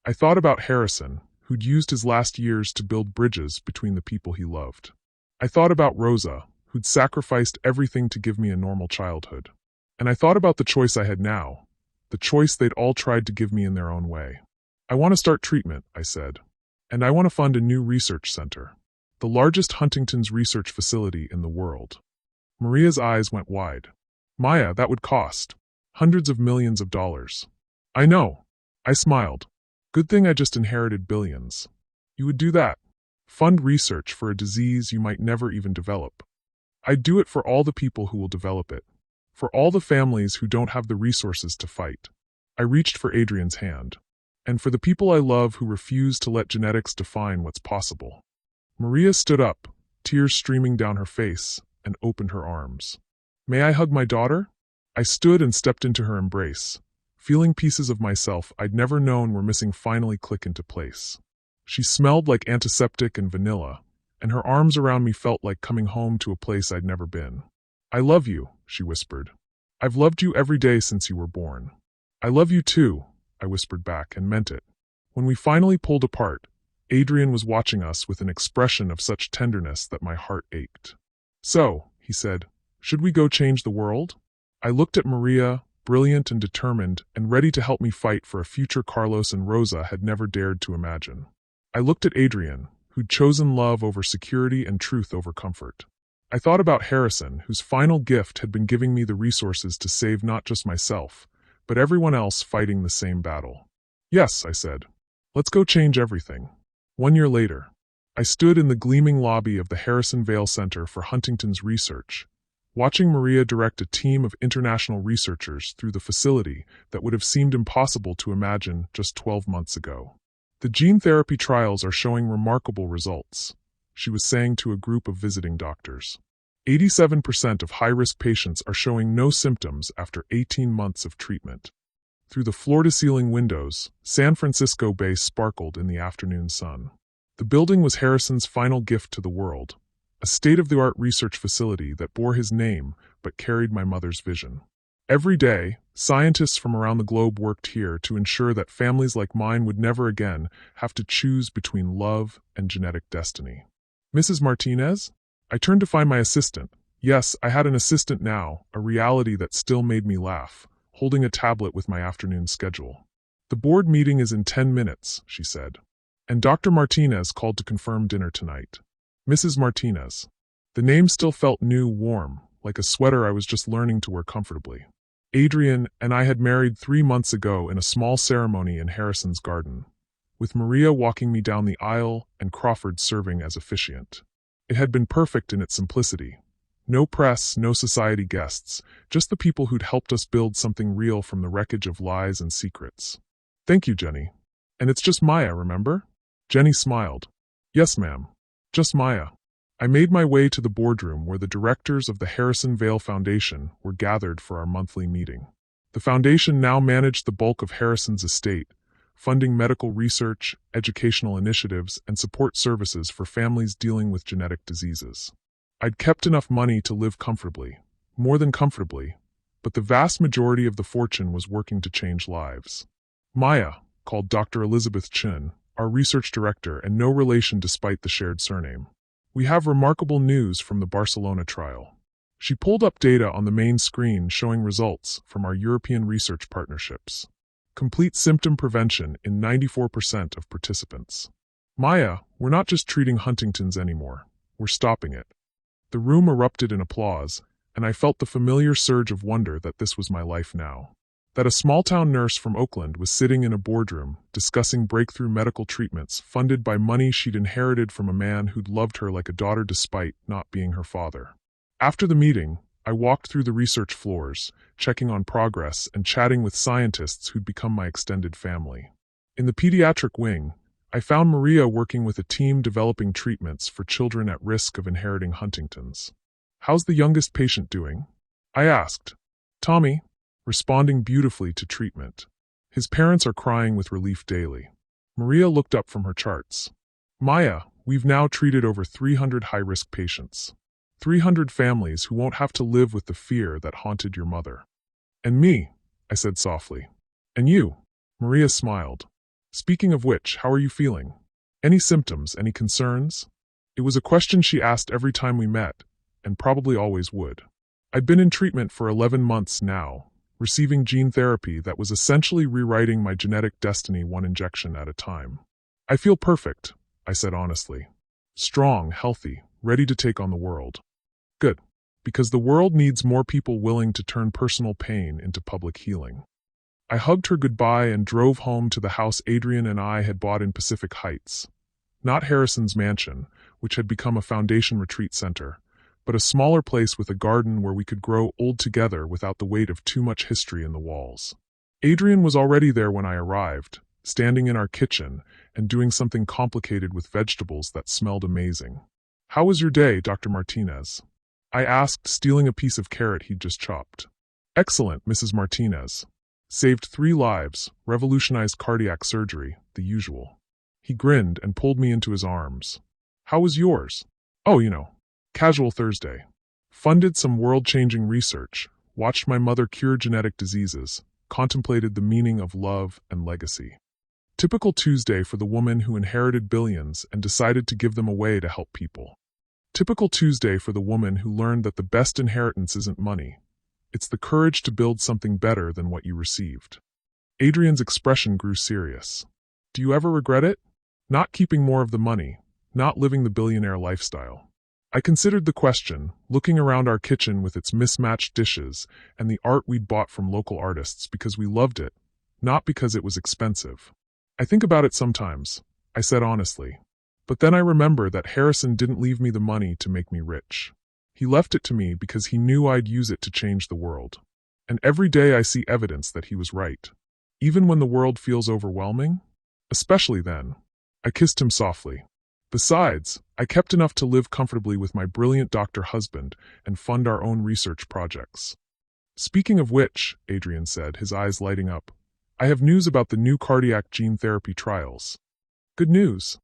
I thought about Harrison, who'd used his last years to build bridges between the people he loved. I thought about Rosa, who'd sacrificed everything to give me a normal childhood. And I thought about the choice I had now, the choice they'd all tried to give me in their own way. I want to start treatment, I said. And I want to fund a new research center, the largest Huntington's research facility in the world. Maria's eyes went wide. Maya, that would cost hundreds of millions of dollars. I know. I smiled. Good thing I just inherited billions. You would do that? Fund research for a disease you might never even develop. I'd do it for all the people who will develop it, for all the families who don't have the resources to fight. I reached for Adrian's hand. And for the people I love who refuse to let genetics define what's possible. Maria stood up, tears streaming down her face, and opened her arms. May I hug my daughter? I stood and stepped into her embrace, feeling pieces of myself I'd never known were missing finally click into place. She smelled like antiseptic and vanilla, and her arms around me felt like coming home to a place I'd never been. I love you, she whispered. I've loved you every day since you were born. I love you too, I whispered back and meant it. When we finally pulled apart, Adrian was watching us with an expression of such tenderness that my heart ached. So, he said, should we go change the world? I looked at Maria, brilliant and determined, and ready to help me fight for a future Carlos and Rosa had never dared to imagine. I looked at Adrian, who'd chosen love over security and truth over comfort. I thought about Harrison, whose final gift had been giving me the resources to save not just myself, but everyone else fighting the same battle. Yes, I said. Let's go change everything. 1 year later, I stood in the gleaming lobby of the Harrison Vale Center for Huntington's Research, watching Maria direct a team of international researchers through the facility that would have seemed impossible to imagine just 12 months ago. The gene therapy trials are showing remarkable results, she was saying to a group of visiting doctors. 87% of high-risk patients are showing no symptoms after 18 months of treatment. Through the floor-to-ceiling windows, San Francisco Bay sparkled in the afternoon sun. The building was Harrison's final gift to the world, a state-of-the-art research facility that bore his name but carried my mother's vision. Every day, scientists from around the globe worked here to ensure that families like mine would never again have to choose between love and genetic destiny. Mrs. Martinez? I turned to find my assistant. Yes, I had an assistant now, a reality that still made me laugh, holding a tablet with my afternoon schedule. The board meeting is in 10 minutes, she said. And Dr. Martinez called to confirm dinner tonight. Mrs. Martinez. The name still felt new, warm, like a sweater I was just learning to wear comfortably. Adrian and I had married 3 months ago in a small ceremony in Harrison's garden, with Maria walking me down the aisle and Crawford serving as officiant. It had been perfect in its simplicity. No press, no society guests, just the people who'd helped us build something real from the wreckage of lies and secrets. Thank you, Jenny. And it's just Maya, remember? Jenny smiled. Yes, ma'am. Just Maya. I made my way to the boardroom where the directors of the Harrison Vale Foundation were gathered for our monthly meeting. The foundation now managed the bulk of Harrison's estate, funding medical research, educational initiatives, and support services for families dealing with genetic diseases. I'd kept enough money to live comfortably, more than comfortably, but the vast majority of the fortune was working to change lives. Maya, called Dr. Elizabeth Chin, our research director and no relation despite the shared surname. We have remarkable news from the Barcelona trial. She pulled up data on the main screen showing results from our European research partnerships. Complete symptom prevention in 94% of participants. Maya, we're not just treating Huntington's anymore, we're stopping it. The room erupted in applause, and I felt the familiar surge of wonder that this was my life now. That a small-town nurse from Oakland was sitting in a boardroom discussing breakthrough medical treatments funded by money she'd inherited from a man who'd loved her like a daughter despite not being her father. After the meeting, I walked through the research floors, checking on progress and chatting with scientists who'd become my extended family. In the pediatric wing, I found Maria working with a team developing treatments for children at risk of inheriting Huntington's. How's the youngest patient doing? I asked. Tommy, responding beautifully to treatment. His parents are crying with relief daily. Maria looked up from her charts. Maya, we've now treated over 300 high-risk patients. 300 families who won't have to live with the fear that haunted your mother. And me, I said softly. And you? Maria smiled. Speaking of which, how are you feeling? Any symptoms, any concerns? It was a question she asked every time we met, and probably always would. I'd been in treatment for 11 months now, receiving gene therapy that was essentially rewriting my genetic destiny one injection at a time. I feel perfect, I said honestly. Strong, healthy, ready to take on the world. Good, because the world needs more people willing to turn personal pain into public healing. I hugged her goodbye and drove home to the house Adrian and I had bought in Pacific Heights. Not Harrison's mansion, which had become a foundation retreat center, but a smaller place with a garden where we could grow old together without the weight of too much history in the walls. Adrian was already there when I arrived, standing in our kitchen and doing something complicated with vegetables that smelled amazing. How was your day, Dr. Martinez? I asked, stealing a piece of carrot he'd just chopped. Excellent, Mrs. Martinez. Saved 3 lives, revolutionized cardiac surgery, the usual. He grinned and pulled me into his arms. How was yours? Oh, casual Thursday. Funded some world-changing research, watched my mother cure genetic diseases, contemplated the meaning of love and legacy. Typical Tuesday for the woman who inherited billions and decided to give them away to help people. Typical Tuesday for the woman who learned that the best inheritance isn't money. It's the courage to build something better than what you received. Adrian's expression grew serious. Do you ever regret it? Not keeping more of the money, not living the billionaire lifestyle. I considered the question, looking around our kitchen with its mismatched dishes and the art we'd bought from local artists because we loved it, not because it was expensive. I think about it sometimes, I said honestly. But then I remember that Harrison didn't leave me the money to make me rich. He left it to me because he knew I'd use it to change the world. And every day I see evidence that he was right. Even when the world feels overwhelming? Especially then. I kissed him softly. Besides, I kept enough to live comfortably with my brilliant doctor husband and fund our own research projects. Speaking of which, Adrian said, his eyes lighting up, I have news about the new cardiac gene therapy trials. Good news.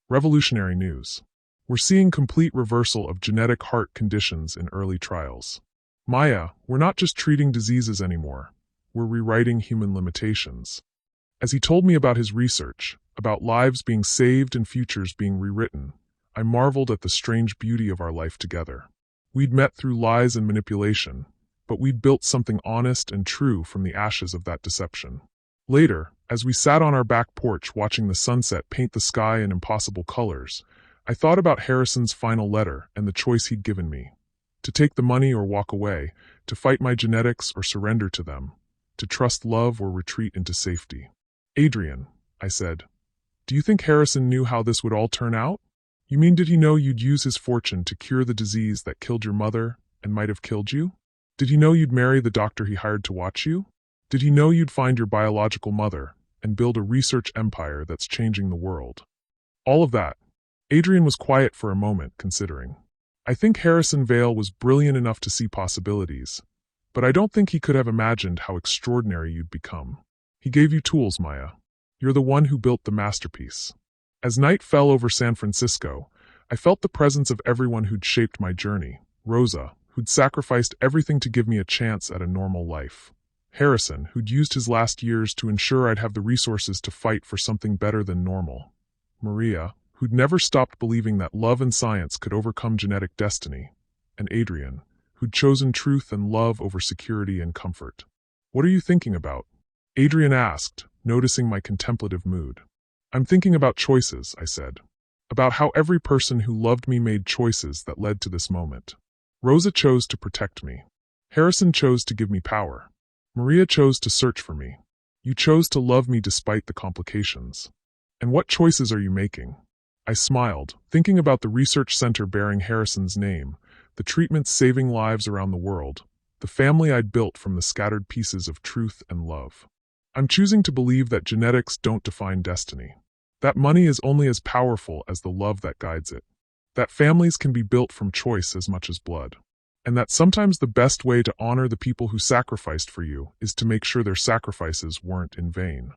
Revolutionary news. We're seeing complete reversal of genetic heart conditions in early trials. Maya, we're not just treating diseases anymore. We're rewriting human limitations. As he told me about his research, about lives being saved and futures being rewritten, I marveled at the strange beauty of our life together. We'd met through lies and manipulation, but we'd built something honest and true from the ashes of that deception. Later, as we sat on our back porch watching the sunset paint the sky in impossible colors, I thought about Harrison's final letter and the choice he'd given me. To take the money or walk away, to fight my genetics or surrender to them, to trust love or retreat into safety. Adrian, I said, do you think Harrison knew how this would all turn out? You mean, did he know you'd use his fortune to cure the disease that killed your mother and might have killed you? Did he know you'd marry the doctor he hired to watch you? Did he know you'd find your biological mother and build a research empire that's changing the world? All of that. Adrian was quiet for a moment, considering. I think Harrison Vale was brilliant enough to see possibilities, but I don't think he could have imagined how extraordinary you'd become. He gave you tools, Maya. You're the one who built the masterpiece. As night fell over San Francisco, I felt the presence of everyone who'd shaped my journey. Rosa, who'd sacrificed everything to give me a chance at a normal life. Harrison, who'd used his last years to ensure I'd have the resources to fight for something better than normal. Maria, who'd never stopped believing that love and science could overcome genetic destiny. And Adrian, who'd chosen truth and love over security and comfort. What are you thinking about? Adrian asked, noticing my contemplative mood. I'm thinking about choices, I said. About how every person who loved me made choices that led to this moment. Rosa chose to protect me. Harrison chose to give me power. Maria chose to search for me. You chose to love me despite the complications. And what choices are you making? I smiled, thinking about the research center bearing Harrison's name, the treatments saving lives around the world, the family I'd built from the scattered pieces of truth and love. I'm choosing to believe that genetics don't define destiny. That money is only as powerful as the love that guides it. That families can be built from choice as much as blood. And that sometimes the best way to honor the people who sacrificed for you is to make sure their sacrifices weren't in vain.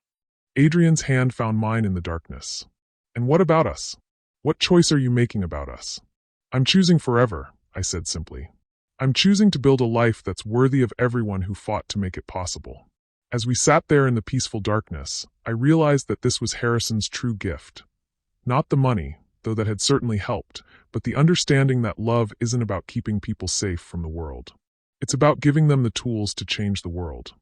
Adrian's hand found mine in the darkness. And what about us? What choice are you making about us? I'm choosing forever, I said simply. I'm choosing to build a life that's worthy of everyone who fought to make it possible. As we sat there in the peaceful darkness, I realized that this was Harrison's true gift. Not the money, though that had certainly helped, but the understanding that love isn't about keeping people safe from the world. It's about giving them the tools to change the world.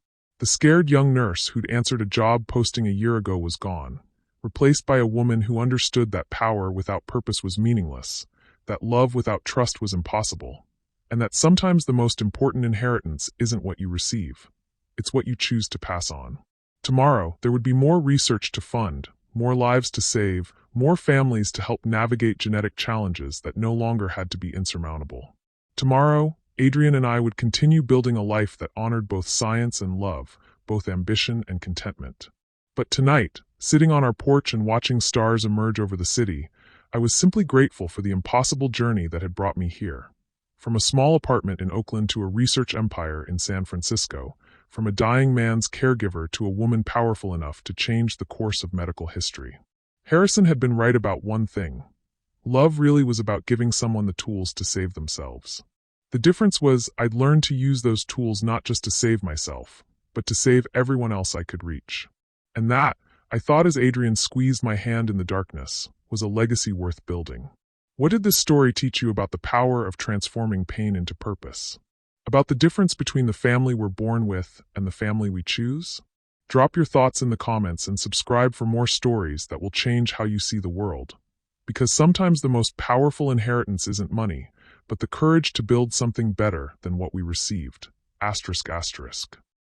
The scared young nurse who'd answered a job posting a year ago was gone, replaced by a woman who understood that power without purpose was meaningless, that love without trust was impossible, and that sometimes the most important inheritance isn't what you receive. It's what you choose to pass on. Tomorrow, there would be more research to fund, more lives to save, more families to help navigate genetic challenges that no longer had to be insurmountable. Tomorrow, Adrian and I would continue building a life that honored both science and love, both ambition and contentment. But tonight, sitting on our porch and watching stars emerge over the city, I was simply grateful for the impossible journey that had brought me here. From a small apartment in Oakland to a research empire in San Francisco, from a dying man's caregiver to a woman powerful enough to change the course of medical history. Harrison had been right about one thing. Love really was about giving someone the tools to save themselves. The difference was I'd learned to use those tools not just to save myself, but to save everyone else I could reach. And that, I thought as Adrian squeezed my hand in the darkness, was a legacy worth building. What did this story teach you about the power of transforming pain into purpose? About the difference between the family we're born with and the family we choose? Drop your thoughts in the comments and subscribe for more stories that will change how you see the world. Because sometimes the most powerful inheritance isn't money, but the courage to build something better than what we received. ***.